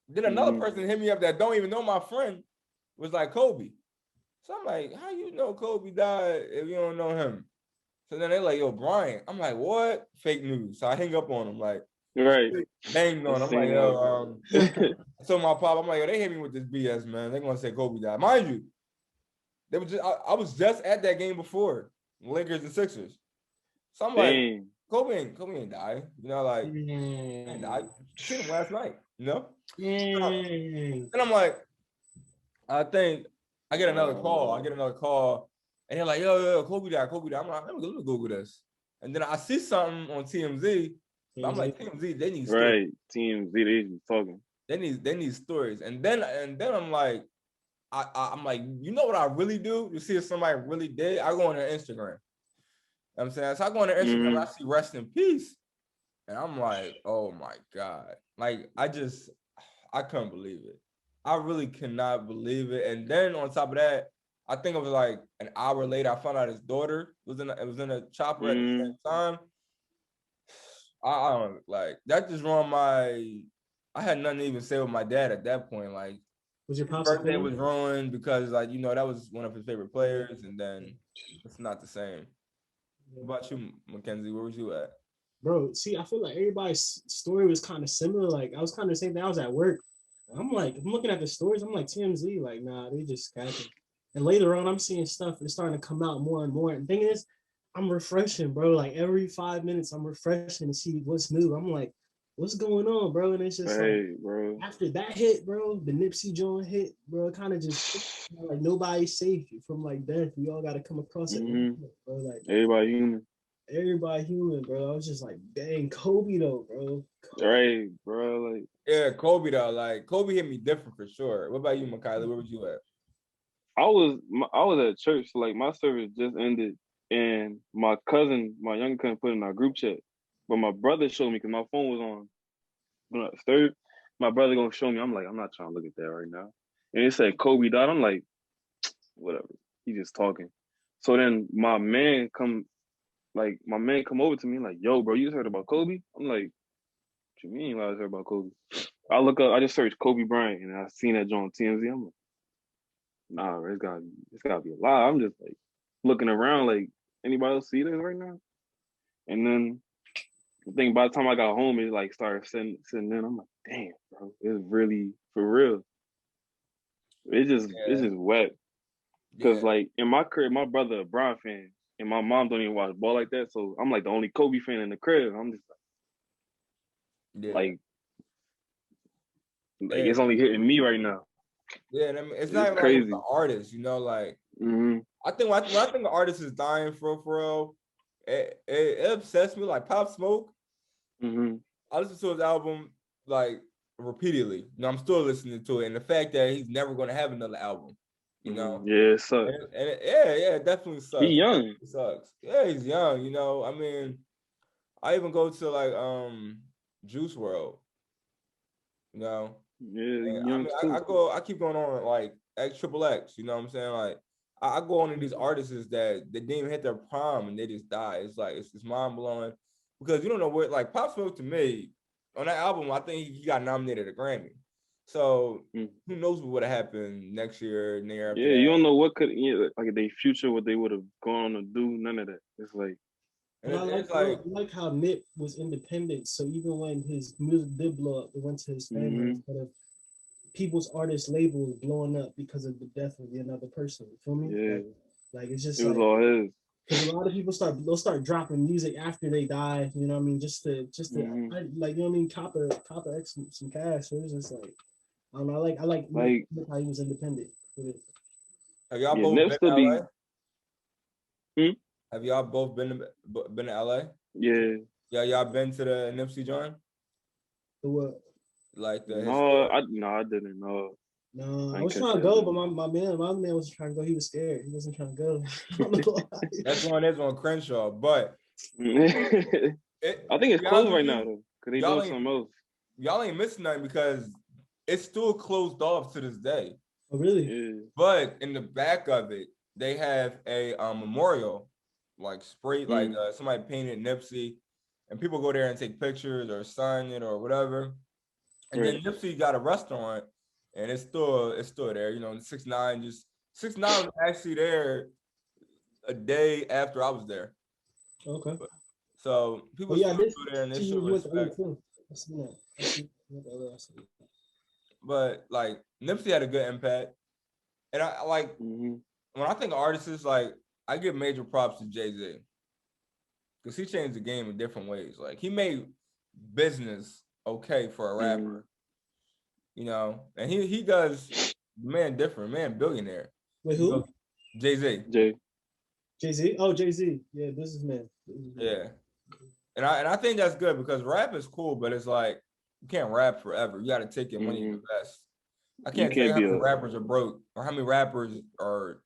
Then another person hit me up that don't even know my friend was like Kobe. So I'm like, how you know Kobe died if you don't know him? So then they're like, yo, Brian. I'm like, what? Fake news. So I hang up on him, like, right. Banged on. I'm like, yo, so my pop, I'm like, yo, they hit me with this BS, man. They're gonna say Kobe died. Mind you, they were just I was just at that game before, Lakers and Sixers. So I'm like, Kobe ain't die. Like he ain't died. Seen him last night, And I'm like, I think I get another call. And they're like, yo, Kobe died. I'm like, let me Google this. And then I see something on TMZ. I'm like, TMZ, they need stories. Right, TMZ, they just talking. They need stories. And then I'm like, I'm like, you know what I really do? You see if somebody really did? I go on their Instagram. You know what I'm saying? So I go on their Instagram, I see rest in peace. And I'm like, oh my God. Like, I couldn't believe it. I really cannot believe it. And then on top of that, I think it was like an hour later, I found out his daughter was in a chopper at the same time. I don't like that. Just ruined I had nothing to even say with my dad at that point. Like, was your pop's birthday was ruined because, like, that was one of his favorite players, and then it's not the same. What about you, McKenzie? Where was you at? Bro, see, I feel like everybody's story was kind of similar. Like, I was kind of the same thing. I was at work. I'm looking at the stories. I'm like, TMZ, like, nah, they just capping. And later on, I'm seeing stuff that's starting to come out more and more. And the thing is, I'm refreshing, bro. Like, every 5 minutes, I'm refreshing to see what's new. I'm like, what's going on, bro? And it's just bro. After that hit, bro, the Nipsey Joint hit, bro, it kind of just like nobody's safe from like death. We all got to come across it, bro. Like everybody human. Everybody human, bro. I was just like, dang, Kobe though, bro. Right, bro. Like, yeah, Kobe though. Like, Kobe hit me different for sure. What about you, Mikali? Where was you at? I was at church, so like my service just ended, and my younger cousin, put in our group chat. But my brother showed me because my phone was on third. My brother gonna show me. I'm like, I'm not trying to look at that right now. And it said Kobe died. I'm like, whatever. He just talking. So then my man come over to me like, yo, bro, you just heard about Kobe? I'm like, what you mean I just heard about Kobe? I look up, I just searched Kobe Bryant and I seen that on TMZ. I'm like, nah, bro, it's gotta be a lie. I'm just like looking around like, anybody else see this right now? And then I think by the time I got home, it like started sitting in. I'm like, damn, bro, it's really for real. It's just wet. Cause like in my crib, my brother a Bron fan, and my mom don't even watch ball like that. So I'm like the only Kobe fan in the crib. I'm just like, it's only hitting me right now. Yeah, I mean, it's not even crazy. Like the artist, like I think when I think the artist is dying for real, it upsets me. Like Pop Smoke, I listen to his album like repeatedly. I'm still listening to it, and the fact that he's never going to have another album, yeah, it sucks. And it definitely sucks. He's young. It sucks. Yeah, he's young. I mean, I even go to like Juice WRLD. Yeah, I keep going on like XXX. You know what I'm saying? Like I go on to these artists that they didn't even hit their prime and they just die. It's like it's mind blowing because you don't know what like Pop Smoke to me on that album. I think he got nominated a Grammy. So who knows what would have happened next year and the year after that. You don't know what could like their future, what they would have gone on to do. None of that. It's like. And I like how Nip was independent. So even when his music did blow up, it went to his family instead of people's artist label blowing up because of the death of another person. You feel me? Yeah. Like it's just it was all his. Because a lot of people they'll start dropping music after they die. You know what I mean? Just to like you know what I mean? Copper some cash. So it's just like I don't know. I like how he was independent with it. Have y'all both been to LA? Have y'all both been to LA? Yeah. Yeah, y'all been to the Nipsey joint? The what? Like the I didn't know. No, I was trying to go, but my man wasn't trying to go. He was scared. He wasn't trying to go. That's on Crenshaw, but I think it's closed right now though, because they doing something else. Y'all ain't missing nothing because it's still closed off to this day. Oh, really? Yeah. But in the back of it, they have a memorial, like sprayed, like somebody painted Nipsey, and people go there and take pictures or sign it or whatever. And then Nipsey got a restaurant, and it's still there. You know, 6ix9ine was actually there a day after I was there. Okay. So people still go there and they show respect. But like Nipsey had a good impact, and I like when I think of artists, like I give major props to Jay-Z because he changed the game in different ways. Like he made business okay for a rapper, you know, and he does different, billionaire. Wait, who? Jay-Z. Jay-Z? Oh, Jay-Z. Yeah, businessman. Yeah. And I think that's good because rap is cool, but it's like you can't rap forever. You got to take your money and invest. I can't tell you how many rappers are broke or how many rappers are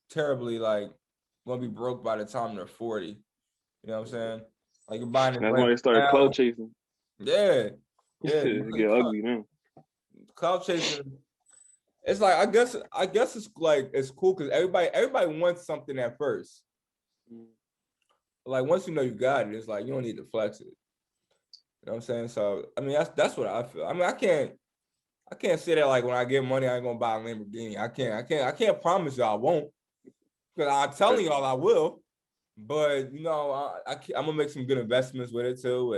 terribly like gonna be broke by the time they're 40. You know what I'm saying? Like you're buying. That's why they started clout chasing. Yeah. Get ugly now. Clout chasing. It's like I guess it's like it's cool because everybody wants something at first. Like once you know you got it, it's like you don't need to flex it. You know what I'm saying? So I mean that's what I feel. I mean I can't say that like when I get money I ain't gonna buy a Lamborghini. I can't promise you I won't. Because I'm telling y'all I will. But you know I'm gonna make some good investments with it too.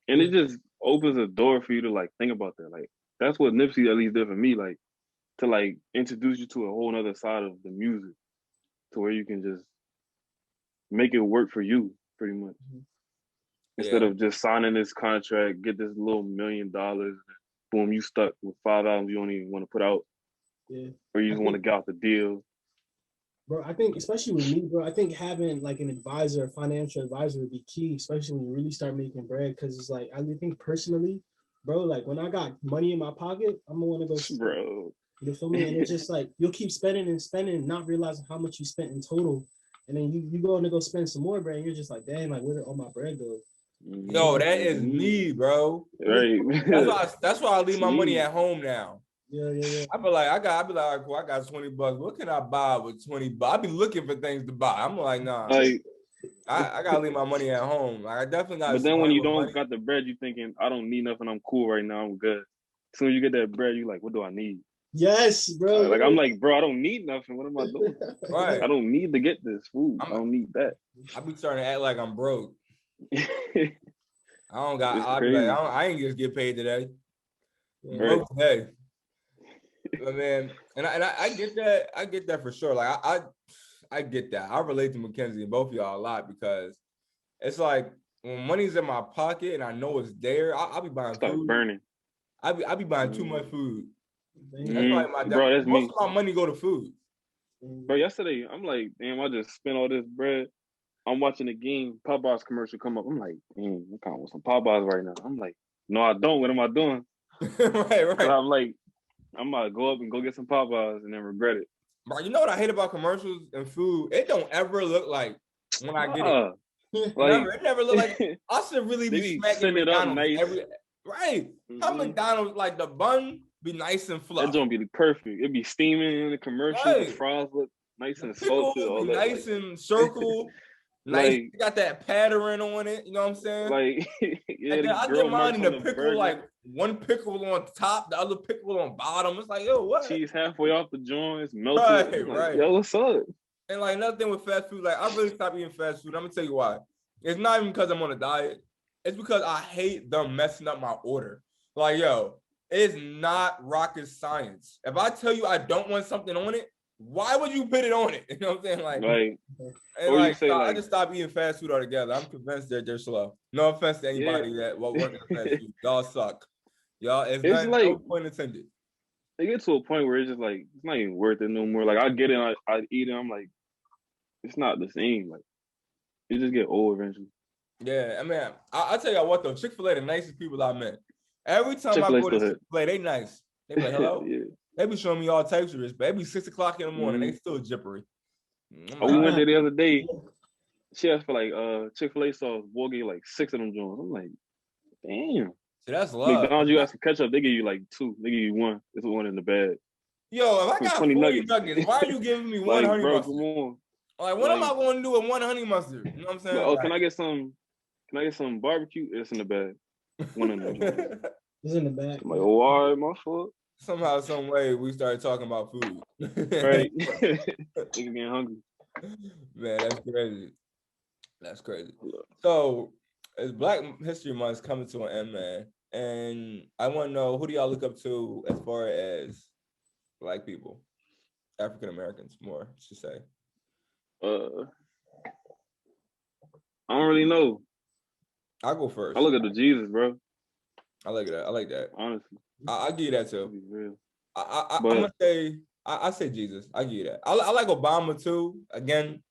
And it just opens a door for you to like think about that. Like that's what Nipsey at least did for me. Like to like introduce you to a whole other side of the music, to where you can just make it work for you, pretty much. Instead of just signing this contract, get this little $1 million, boom, you stuck with 5 albums you don't even want to put out. Yeah. Or you just want to get out the deal. Bro, I think, especially with me, bro, I think having like an advisor, a financial advisor would be key, especially when you really start making bread. Because it's like, I think personally, bro, like when I got money in my pocket, I'm going to want to go. Bro. You feel me? And it's just like, you'll keep spending and spending, not realizing how much you spent in total. And then you go to go spend some more bread, and you're just like, dang, like, where did all my bread go? Yo, that is me, bro. Right. That's why I leave my money at home now. Yeah. I be like, cool, I got $20. What can I buy with $20? I be looking for things to buy. I'm like, nah. Like, I gotta leave my money at home. Like, I definitely got. But then when you don't got the bread, you thinking, I don't need nothing. I'm cool right now. I'm good. As soon as you get that bread, you like, what do I need? Yes, bro. Like I'm like, bro, I don't need nothing. What am I doing? Right. I don't need to get this food. I don't need that. I be starting to act like I'm broke. I don't got. I ain't just get paid today. Yeah. Broke today. But man, and I get that. I get that for sure. Like I get that. I relate to McKenzie and both of y'all a lot because it's like when money's in my pocket and I know it's there, I'll be buying food. Burning. I be buying too much food. That's like bro, that's most me. of my money go to food. Bro, yesterday I'm like, damn, I just spent all this bread. I'm watching the game, Popeyes commercial come up. I'm like, damn, I kind of want some Popeyes right now. I'm like, no, I don't. What am I doing? right. So I'm like, I'm about to go up and go get some Popeyes and then regret it. Bro, you know what I hate about commercials and food? It don't ever look like when I get it. Like, it never look like I should really be smacking McDonald's nice. Right. How McDonald's like the bun be nice and fluffy. That don't be perfect. It be steaming in the commercial. Right. The fries look nice The and pickle salted, all be that. nice and circle. Nice, Like, got that pattern on it. You know what I'm saying? like, yeah, And the then I get grill mine marks in on the the pickle, burger, like one pickle on top, the other pickle on bottom. It's like, yo, what? cheese halfway off the joint, melted. Right, I'm like, right. yo, what's up? And like nothing with fast food. Like I really stopped eating fast food. I'm gonna tell you why. It's not even because I'm on a diet. It's because I hate them messing up my order. Like, yo, it's not rocket science. If I tell you I don't want something on it, why would you put it on it? You know what I'm saying? Like, Like, and or you like, say so I like, just stopped eating fast food altogether. I'm convinced that they're slow. No offense to yeah, anybody that will work in fast food. Y'all suck. Y'all, it's it's not like no point intended. they get to a point where it's just like it's not even worth it no more. Like I get it, I eat it, I'm like, it's not the same. Like it just get old eventually. Yeah, I mean, I tell you what though, Chick-fil-A the nicest people I met. Every time I Chick-fil-A go to still hit. Chick-fil-A, they nice. They be like, hello. Yeah. They be showing me all types of respect. It be 6 o'clock in the morning. They Mm. still jippery. I'm Oh, like, we all went right. there the other day. She asked for like Chick-fil-A sauce. Boy gave like 6 of them joints. I'm like, damn. See, that's love. McDonald's, you ask for ketchup, they give you like 2. They give you 1. It's 1 in the bag. Yo, if I From got 20 40 nuggets. nuggets, why are you giving me one Like, honey bro, mustard? come on. Like, what am I going to do with one honey mustard? You know what I'm Like, saying? oh, Like, can I get some barbecue? It's in the bag. 1 in the joint. It's in the back. I'm like, oh, all right, my fault. somehow, some way, we started talking about food. Right. Nigga getting hungry. Man, that's crazy. That's crazy. So, as Black History Month is coming to an end, man, and I want to know, who do y'all look up to as far as Black people, African Americans, more to say? I don't really know. I'll go first. I look at the Jesus, bro. I like that. I like that. Honestly, I'll give you that to too. be real. I'm But gonna say I say Jesus. I give you that. I like Obama too. Again,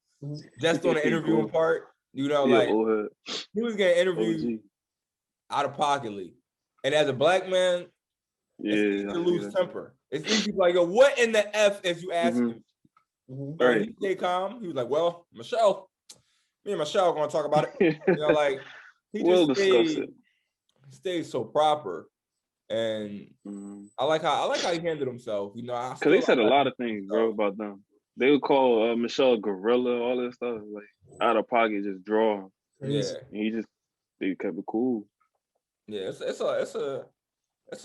just on the interviewing part, you know, yeah, like old head, he was getting interviewed OG. out of pocketly, and as a Black man, it's easy Yeah, to I see lose that. temper. It's easy to be like, yo, what in the F is you asking? But Right. he stayed calm. He was like, well, Michelle, me and Michelle are gonna talk about it. You know, like he We'll just discuss it. stayed so proper. And I like how he handled himself. You know, I Because still they said a like lot of things, bro, about them. They would call Michelle gorilla, all that stuff, like out of pocket, just draw. Yeah, And they kept it cool. yeah. It's a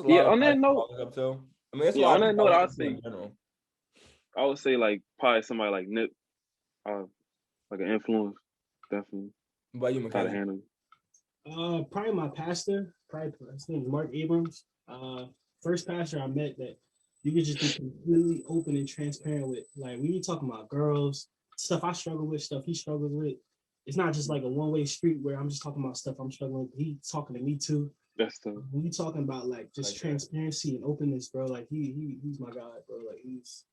Yeah, lot of on that Black people note, I look up to. I mean, it's a yeah, lot on of that people note, I look I'd up to say, in general. I would say like probably somebody like Nip, like an influence, definitely. What about you, How to McKenzie? handle it. Probably my pastor, his name is Mark Abrams. First pastor I met that you could just be completely open and transparent with. Like when you talking about girls, stuff I struggle with, stuff he struggles with. It's not just like a one-way street where I'm just talking about stuff I'm struggling with. He's talking to me too. That's the When you talking about like just Like transparency and openness, bro, like he's my guy, bro. Like he's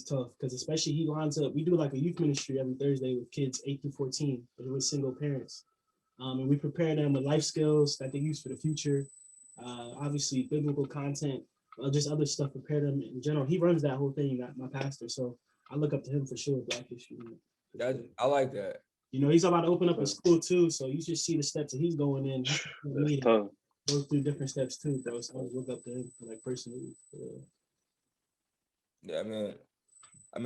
tough because especially he lines up. We do like a youth ministry every Thursday with kids 8 through 14, but with single parents. And we prepare them with life skills that they use for the future. Obviously, biblical content, just other stuff. Prepare them in general. He runs that whole thing. That my pastor. So I look up to him for sure. Black history. I like that. You know, he's about to open up a school too. So you just see the steps that he's going in. that's tough. Goes through different steps too, bro. So I look up to him like personally. Yeah, I mean,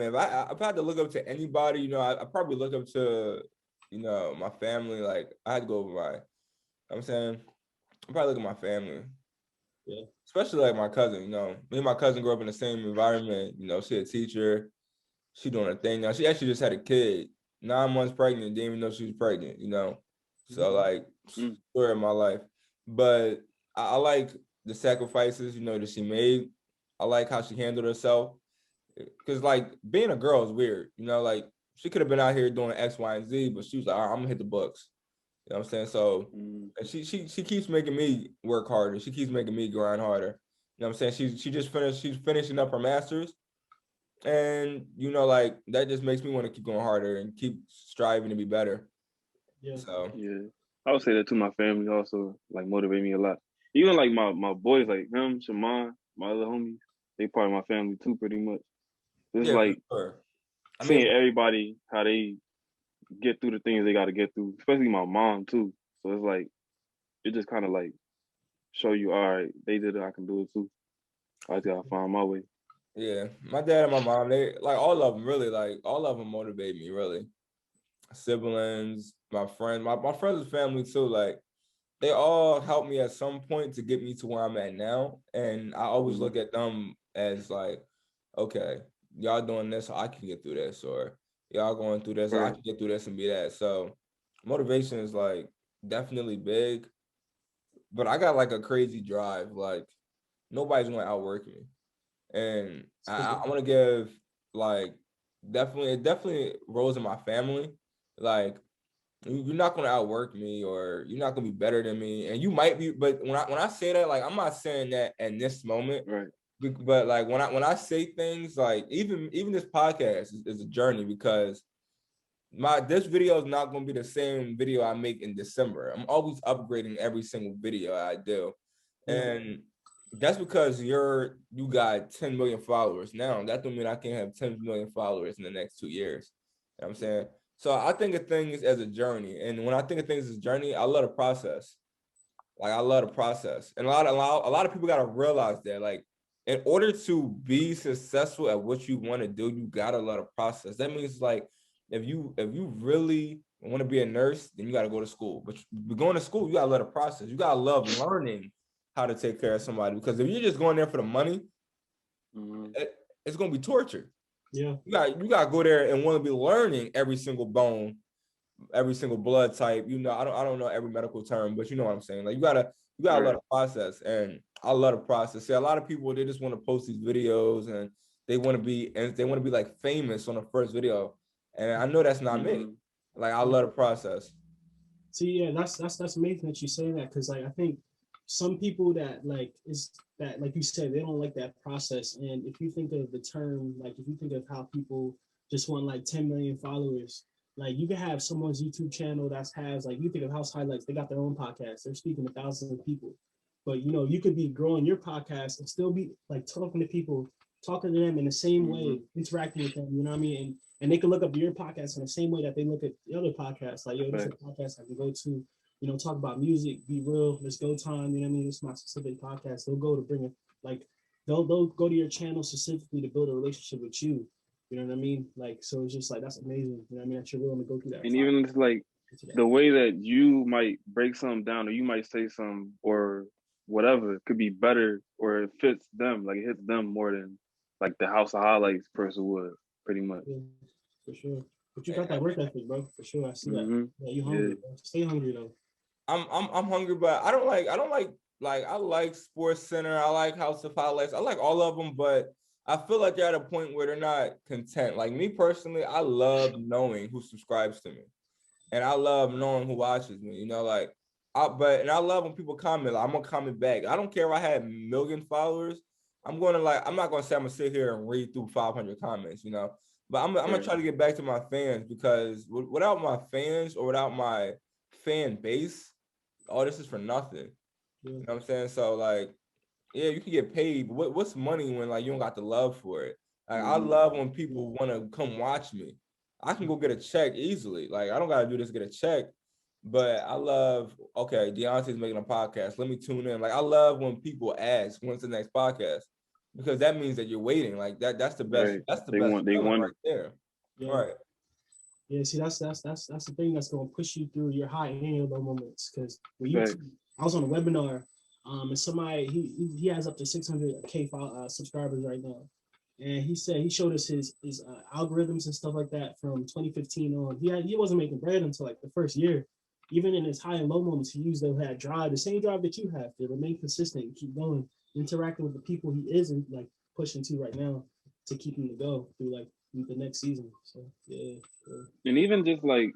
if I had to look up to anybody, you know, I probably look up to, you know, my family. Like I had to go over I'm saying, I probably look at my family. Yeah. Especially like my cousin, you know, me and my cousin grew up in the same environment. You know, she a teacher, she doing her thing now. She actually just had a kid, 9 months pregnant, didn't even know she was pregnant, you know. So like, story of my life. But I like the sacrifices, you know, that she made. I like how she handled herself. Because like being a girl is weird, you know, like she could have been out here doing X, Y, and Z, but she was like, all right, I'm gonna hit the books. You know what I'm saying? So and she keeps making me work harder. She keeps making me grind harder. You know what I'm saying? She's finishing up her master's. And you know, like that just makes me want to keep going harder and keep striving to be better. Yeah. So Yeah. I would say that to my family also, like motivate me a lot. Even like my boys, like him, Shaman, my other homies, they part of my family too, pretty much. It's yeah, like for sure. I seeing mean, everybody how they get through the things they got to get through, especially my mom too. So it's like it just kind of like show you, all right, they did it, I can do it too. I just gotta find my way. Yeah, my dad and my mom, they like all of them really, like all of them motivate me really. Siblings, my friends, my friends and family too, like they all helped me at some point to get me to where I'm at now. And I always look at them as like, okay, y'all doing this, so I can get through this, or y'all going through this, so I Right. can get through this and be that. So motivation is like definitely big, but I got like a crazy drive. Like nobody's gonna outwork me. And I want to give like it definitely rolls in my family. Like you're not gonna outwork me, or you're not gonna be better than me, and you might be. But when I say that, like I'm not saying that in this moment, Right. but like when I say things, like even this podcast is a journey, because this video is not gonna be the same video I make in December. I'm always upgrading every single video I do, and that's because you got 10 million followers now. That don't mean I can't have 10 million followers in the next 2 years. You know what I'm saying? So I think of things as a journey. And when I think of things as a journey, I love the process. Like I love the process. And a lot of people gotta realize that. Like, in order to be successful at what you want to do, you gotta love the process. That means like if you really want to be a nurse, then you gotta go to school. But going to school, you gotta love the process. You gotta love learning how to take care of somebody. Because if you're just going there for the money, it's gonna be torture. Yeah. You gotta go there and want to be learning every single bone, every single blood type. I don't know every medical term, but you know what I'm saying. Like you gotta love the process, and I love the process. See, a lot of people, they just want to post these videos and they want to be like famous on the first video, and I know that's not me. Like I love the process. See, yeah, that's amazing that you say that, because like I think some people that like is that, like you said, they don't like that process. And if you think of the term, like if you think of how people just want like 10 million followers, like you can have someone's YouTube channel that has, like, you think of House Highlights, they got their own podcast, they're speaking to thousands of people. But you could be growing your podcast and still be like talking to people, talking to them in the same way, interacting with them, you know what I mean? And they can look up your podcast in the same way that they look at the other podcasts. Like, yo, this is a podcast I can go to, talk about music, be real, let's go time, you know what I mean? It's my specific podcast. They'll go to bring it, like, they'll go to your channel specifically to build a relationship with you. You know what I mean? Like, so it's just like, that's amazing. You know what I mean? That you're willing to go through that. And even it's like the way that you might break something down, or you might say something, or whatever, could be better, or it fits them, like it hits them more than like the House of Highlights person would, pretty much. Yeah, for sure. But you got that work ethic, bro. For sure, I see that. Yeah, you hungry, bro. Stay hungry though. I'm hungry, but I don't like I like Sports Center. I like House of Highlights. I like all of them, but I feel like they're at a point where they're not content. Like me personally, I love knowing who subscribes to me, and I love knowing who watches me. Like and I love when people comment. Like, I'm gonna comment back. I don't care if I had a million followers. I'm not gonna say I'm gonna sit here and read through 500 comments. But I'm gonna try to get back to my fans, because without my fans, or without my fan base, all this is for nothing. You know what I'm saying? So like, yeah, you can get paid, but what's money when like you don't got the love for it? Like I love when people want to come watch me. I can go get a check easily. Like I don't gotta do this to get a check. But I love, okay, Deontay's making a podcast. Let me tune in. Like I love when people ask when's the next podcast, because that means that you're waiting. Like that's the best. Right. That's the They best want feeling it. right there. Yeah. Right. Yeah, see, that's the thing that's gonna push you through your high and your low moments. Because I was on a webinar, and somebody he has up to 600K subscribers right now, and he showed us his algorithms and stuff like that from 2015 on. He wasn't making bread until like the first year. Even in his high and low moments, he used that drive, the same drive that you have, to remain consistent and keep going, interacting with the people he isn't like pushing to right now, to keep him to go through like the next season. So yeah. And even just like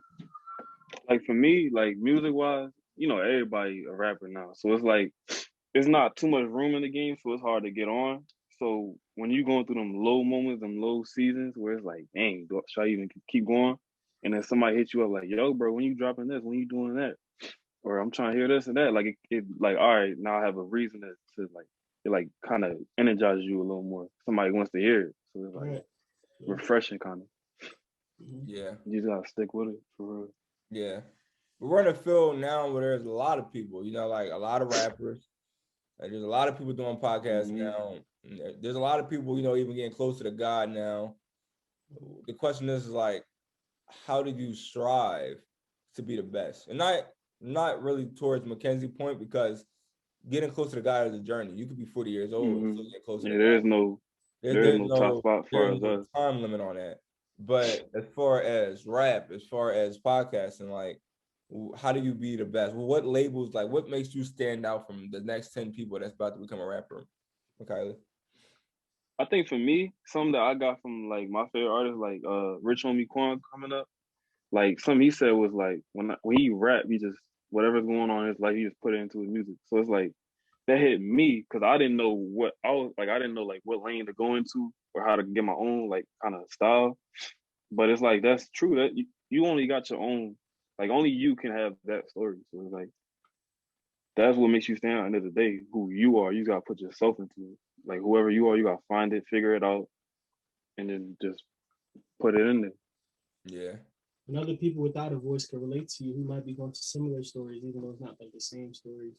for me, like music wise, everybody a rapper now. So it's like it's not too much room in the game, so it's hard to get on. So when you going through them low moments, them low seasons where it's like, dang, should I even keep going? And then somebody hits you up like, yo, bro, when you dropping this? When you doing that? Or I'm trying to hear this and that. Like it like, all right, now I have a reason to like, it like kind of energizes you a little more. Somebody wants to hear it. So it's like refreshing kind of. Yeah. You just gotta stick with it for real. Yeah. We're in a field now where there's a lot of people, like a lot of rappers. Like, there's a lot of people doing podcasts now. There's a lot of people, even getting closer to God now. The question is like, how do you strive to be the best? And not really towards McKenzie point, because getting closer to God is a journey. You could be 40 years old and still get closer to God. There's no top spot for us. Time limit on that. But as far as rap, as far as podcasting, like, how do you be the best? Well, what labels, like, what makes you stand out from the next 10 people that's about to become a rapper? Mikali? I think for me, something that I got from like my favorite artists, like Rich Homie Quan coming up, like something he said was like when he rap, he just whatever's going on in his life, he just put it into his music. So it's like that hit me because I didn't know what I didn't know like what lane to go into or how to get my own like kind of style. But it's like that's true that you only got your own, like only you can have that story. So it's like that's what makes you stand out. At the end of the day, who you are, you gotta put yourself into it. Like whoever you are, you gotta find it, figure it out, and then just put it in there. Yeah. And other people without a voice can relate to you who might be going to similar stories, even though it's not like the same stories.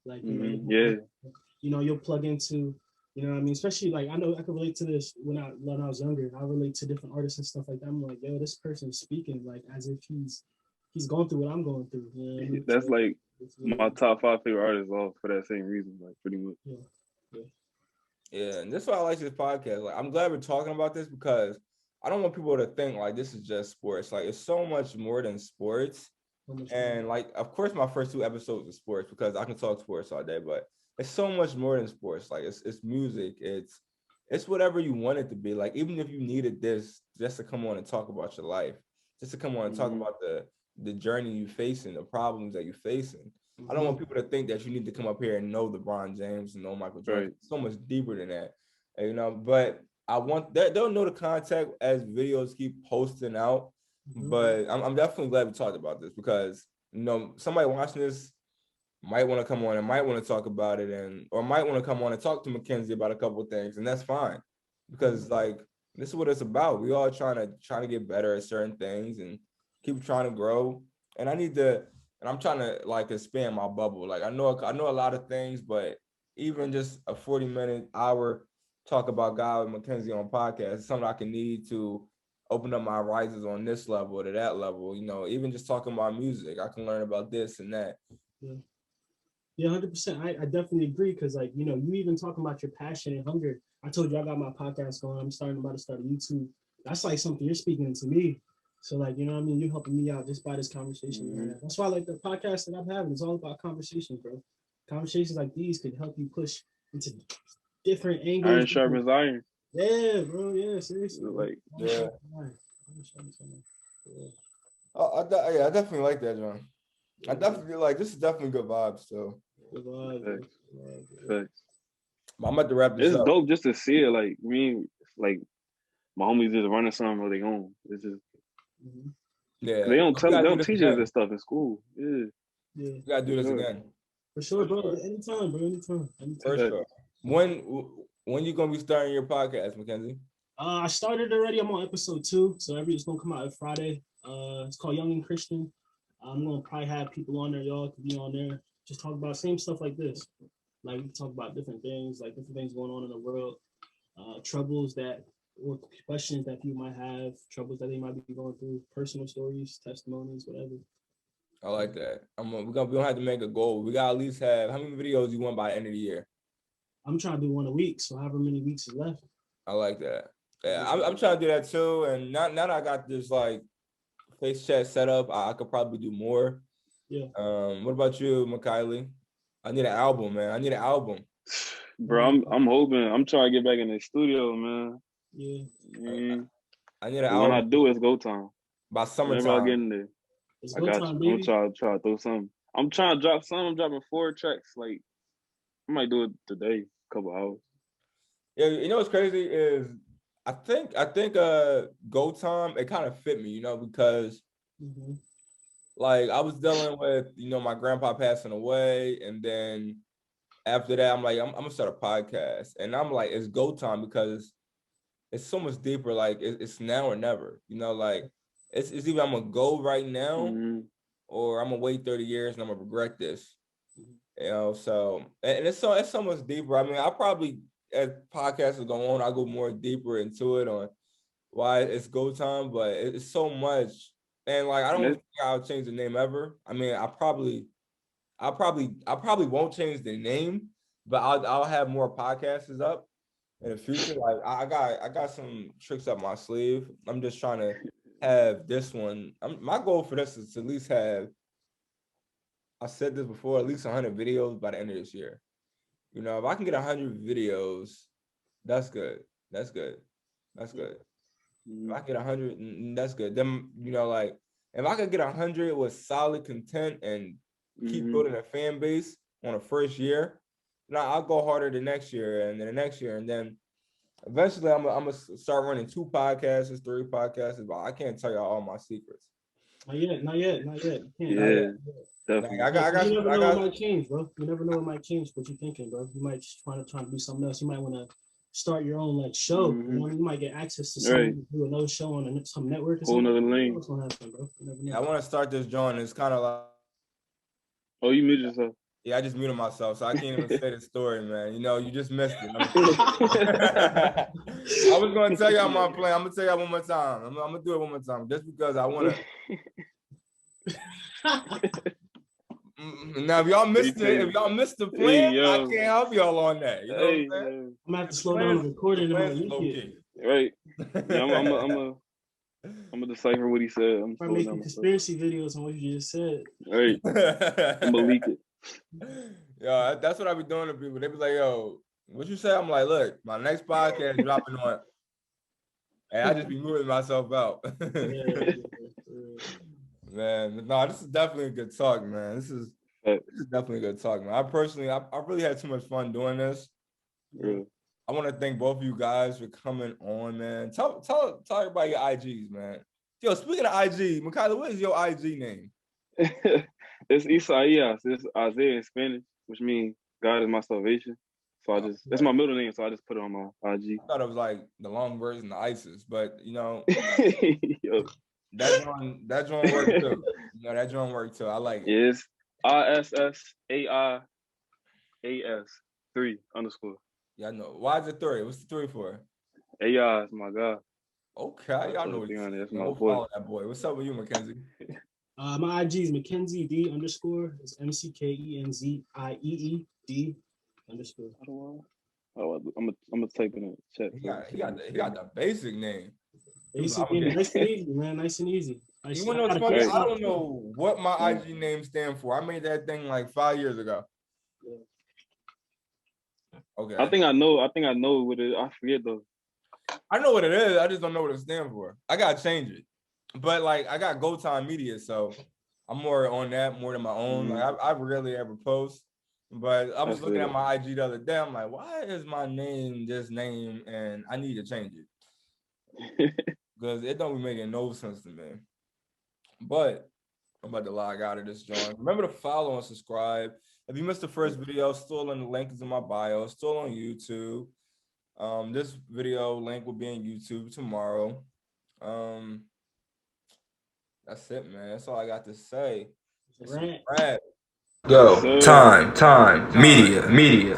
Like, you'll plug into, you know what I mean? Especially like, I know I could relate to this when I was younger. I relate to different artists and stuff like that. I'm like, yo, this person's speaking like as if he's going through what I'm going through. You know what I mean? That's so, like my top 5 favorite artists, all for that same reason, like pretty much. Yeah, and that's why I like this podcast. Like, I'm glad we're talking about this because I don't want people to think like this is just sports. Like, it's so much more than sports. And like, of course, my first 2 episodes are sports because I can talk sports all day, but it's so much more than sports. Like, it's music. It's whatever you want it to be. Like, even if you needed this just to come on and talk about your life, just to come on and talk about the journey you're facing, the problems that you're facing. I don't want people to think that you need to come up here and know LeBron James and know Michael Jordan. Right. It's so much deeper than that, but I want that they'll know the contact as videos keep posting out. But I'm definitely glad we talked about this because somebody watching this might want to come on and might want to talk about it or might want to come on and talk to McKenzie about a couple of things, and that's fine because like this is what it's about. We all trying to get better at certain things and keep trying to grow. And I'm trying to like expand my bubble. Like I know a lot of things, but even just a 40-minute hour talk about God with McKenzie on podcast is something I can need to open up my horizons on this level to that level. Even just talking about music, I can learn about this and that. Yeah, 100%. I definitely agree because like, you even talking about your passion and hunger. I told you I got my podcast going. I'm about to start a YouTube. That's like something you're speaking to me. So like, you know what I mean? You're helping me out just by this conversation. That's why like the podcast that I'm having is all about conversation, bro. Conversations like these could help you push into different angles. Iron sharpens iron. Yeah, bro. Yeah, seriously. Like, yeah. I definitely like that, John. I definitely like this is definitely good vibes. So good vibes. Thanks. I'm about to wrap this up. It's dope just to see it. Like like my homies just running something on their own. It's just they don't teach us this stuff in school. Yeah. You gotta do this again. For sure, bro. Anytime, bro. Anytime. For sure. When you gonna be starting your podcast, McKenzie? I started already. I'm on episode 2, so it's gonna come out on Friday. It's called Young and Christian. I'm gonna probably have people on there. Y'all could be on there. Just talk about same stuff like this. Like we talk about different things going on in the world, troubles or questions that people might have, troubles that they might be going through, personal stories, testimonies, whatever. I like that. We don't have to make a goal. We gotta at least have how many videos you want by the end of the year? I'm trying to do 1 a week, so however many weeks is left. I like that. Yeah, I'm trying to do that too. And now that I got this like face chat set up, I could probably do more. Yeah. What about you, Mikali? I need an album, man. I need an album. Bro, I'm hoping. I'm trying to get back in the studio, man. Yeah. I need an album. When I do, it's go time. By summertime. Whenever I get in there. It's I got you. Baby. I'm gonna try to throw something. I'm trying to drop some. I'm dropping 4 tracks. Like I might do it today, a couple hours. Yeah, you know what's crazy is I think Go Time, it kind of fit me, because like I was dealing with, my grandpa passing away, and then after that, I'm like, I'm gonna start a podcast, and I'm like, it's Go Time because it's so much deeper. Like it's now or never, like it's either I'm gonna go right now or I'm gonna wait 30 years and I'm gonna regret this. You know, so and it's so much deeper. I mean, I probably as podcasts go on, I go more deeper into it on why it's go time, but it's so much. And like I don't think I'll change the name ever. I mean, I probably won't change the name, but I'll have more podcasts up in the future. Like I got some tricks up my sleeve. I'm just trying to have this one. My goal for this is to at least have, I said this before, at least 100 videos by the end of this year. You know, if I can get 100 videos, that's good. That's good. That's good. If I get 100, that's good. Then, you know, like if I could get 100 with solid content and keep building a fan base on the first year, I'll go harder the next year and then the next year. And then eventually I'm gonna start running 2 podcasts, 3 podcasts, but I can't tell you all my secrets. Not yet. Yeah, definitely. Like, you never know what might change, bro. You never know what might change. What you thinking, bro? You might just try to do something else. You might want to start your own like show. You know, you might get access to someone do another show on some network. Or whole nother lane. What's gonna happen, bro? I want to start this joint. It's kind of like. Oh, you muted yourself. Yeah, I just muted myself, so I can't even say the story, man. You know, you just missed it. I was gonna tell y'all my plan. I'm gonna tell y'all one more time. I'm gonna do it one more time, just because I want to. Now, if y'all missed the plan, I can't help y'all on that. You know what I'm saying? I'm gonna have to slow down the recording and right. Yeah, I'm gonna decipher what he said. I'm making conspiracy videos on what you just said. Right. I'm gonna leak it. Yo, that's what I be doing to people. They be like, "Yo, what you say?" I'm like, "Look, my next podcast dropping on," and I just be moving myself out. Man, no, this is definitely a good talk, man. This is definitely a good talk, man. I really had too much fun doing this. Yeah. I want to thank both of you guys for coming on, man. Tell everybody your IGs, man. Yo, speaking of IG, Mikali, what is your IG name? It's Isaias. It's Isaiah in Spanish, which means God is my salvation. So it's my middle name, so I just put it on my IG. I thought it was like the long version of ISIS, but you know, Yo. that joint worked too. You know, that joint worked too. I like it. Yes, ISSAIAS 3 _. Yeah, I know. Why is it 3? What's the 3 for? AI is my God. Okay, y'all know what that's my boy. boy. That boy. What's up with you, McKenzie? My IG is McKenzie D _. It's McKenziEed D _. I'm gonna type in the chat. He got the basic name. Basic name, nice and easy, man. Nice and easy. You wanna know what's funny? I don't know what my IG name stand for. I made that thing like 5 years ago. Yeah. Okay. I think I know what it is. I forget though. I know what it is. I just don't know what it stands for. I gotta change it. But like I got GoTimeMedia, so I'm more on that more than my own. Like I rarely ever post. But I was looking at my IG the other day. I'm like, why is my name this name? And I need to change it. Because it don't be making no sense to me. But I'm about to log out of this joint. Remember to follow and subscribe. If you missed the first video, still in the link is in my bio, still on YouTube. This video link will be on YouTube tomorrow. That's it, man. That's all I got to say. Right. Go. Time. Media.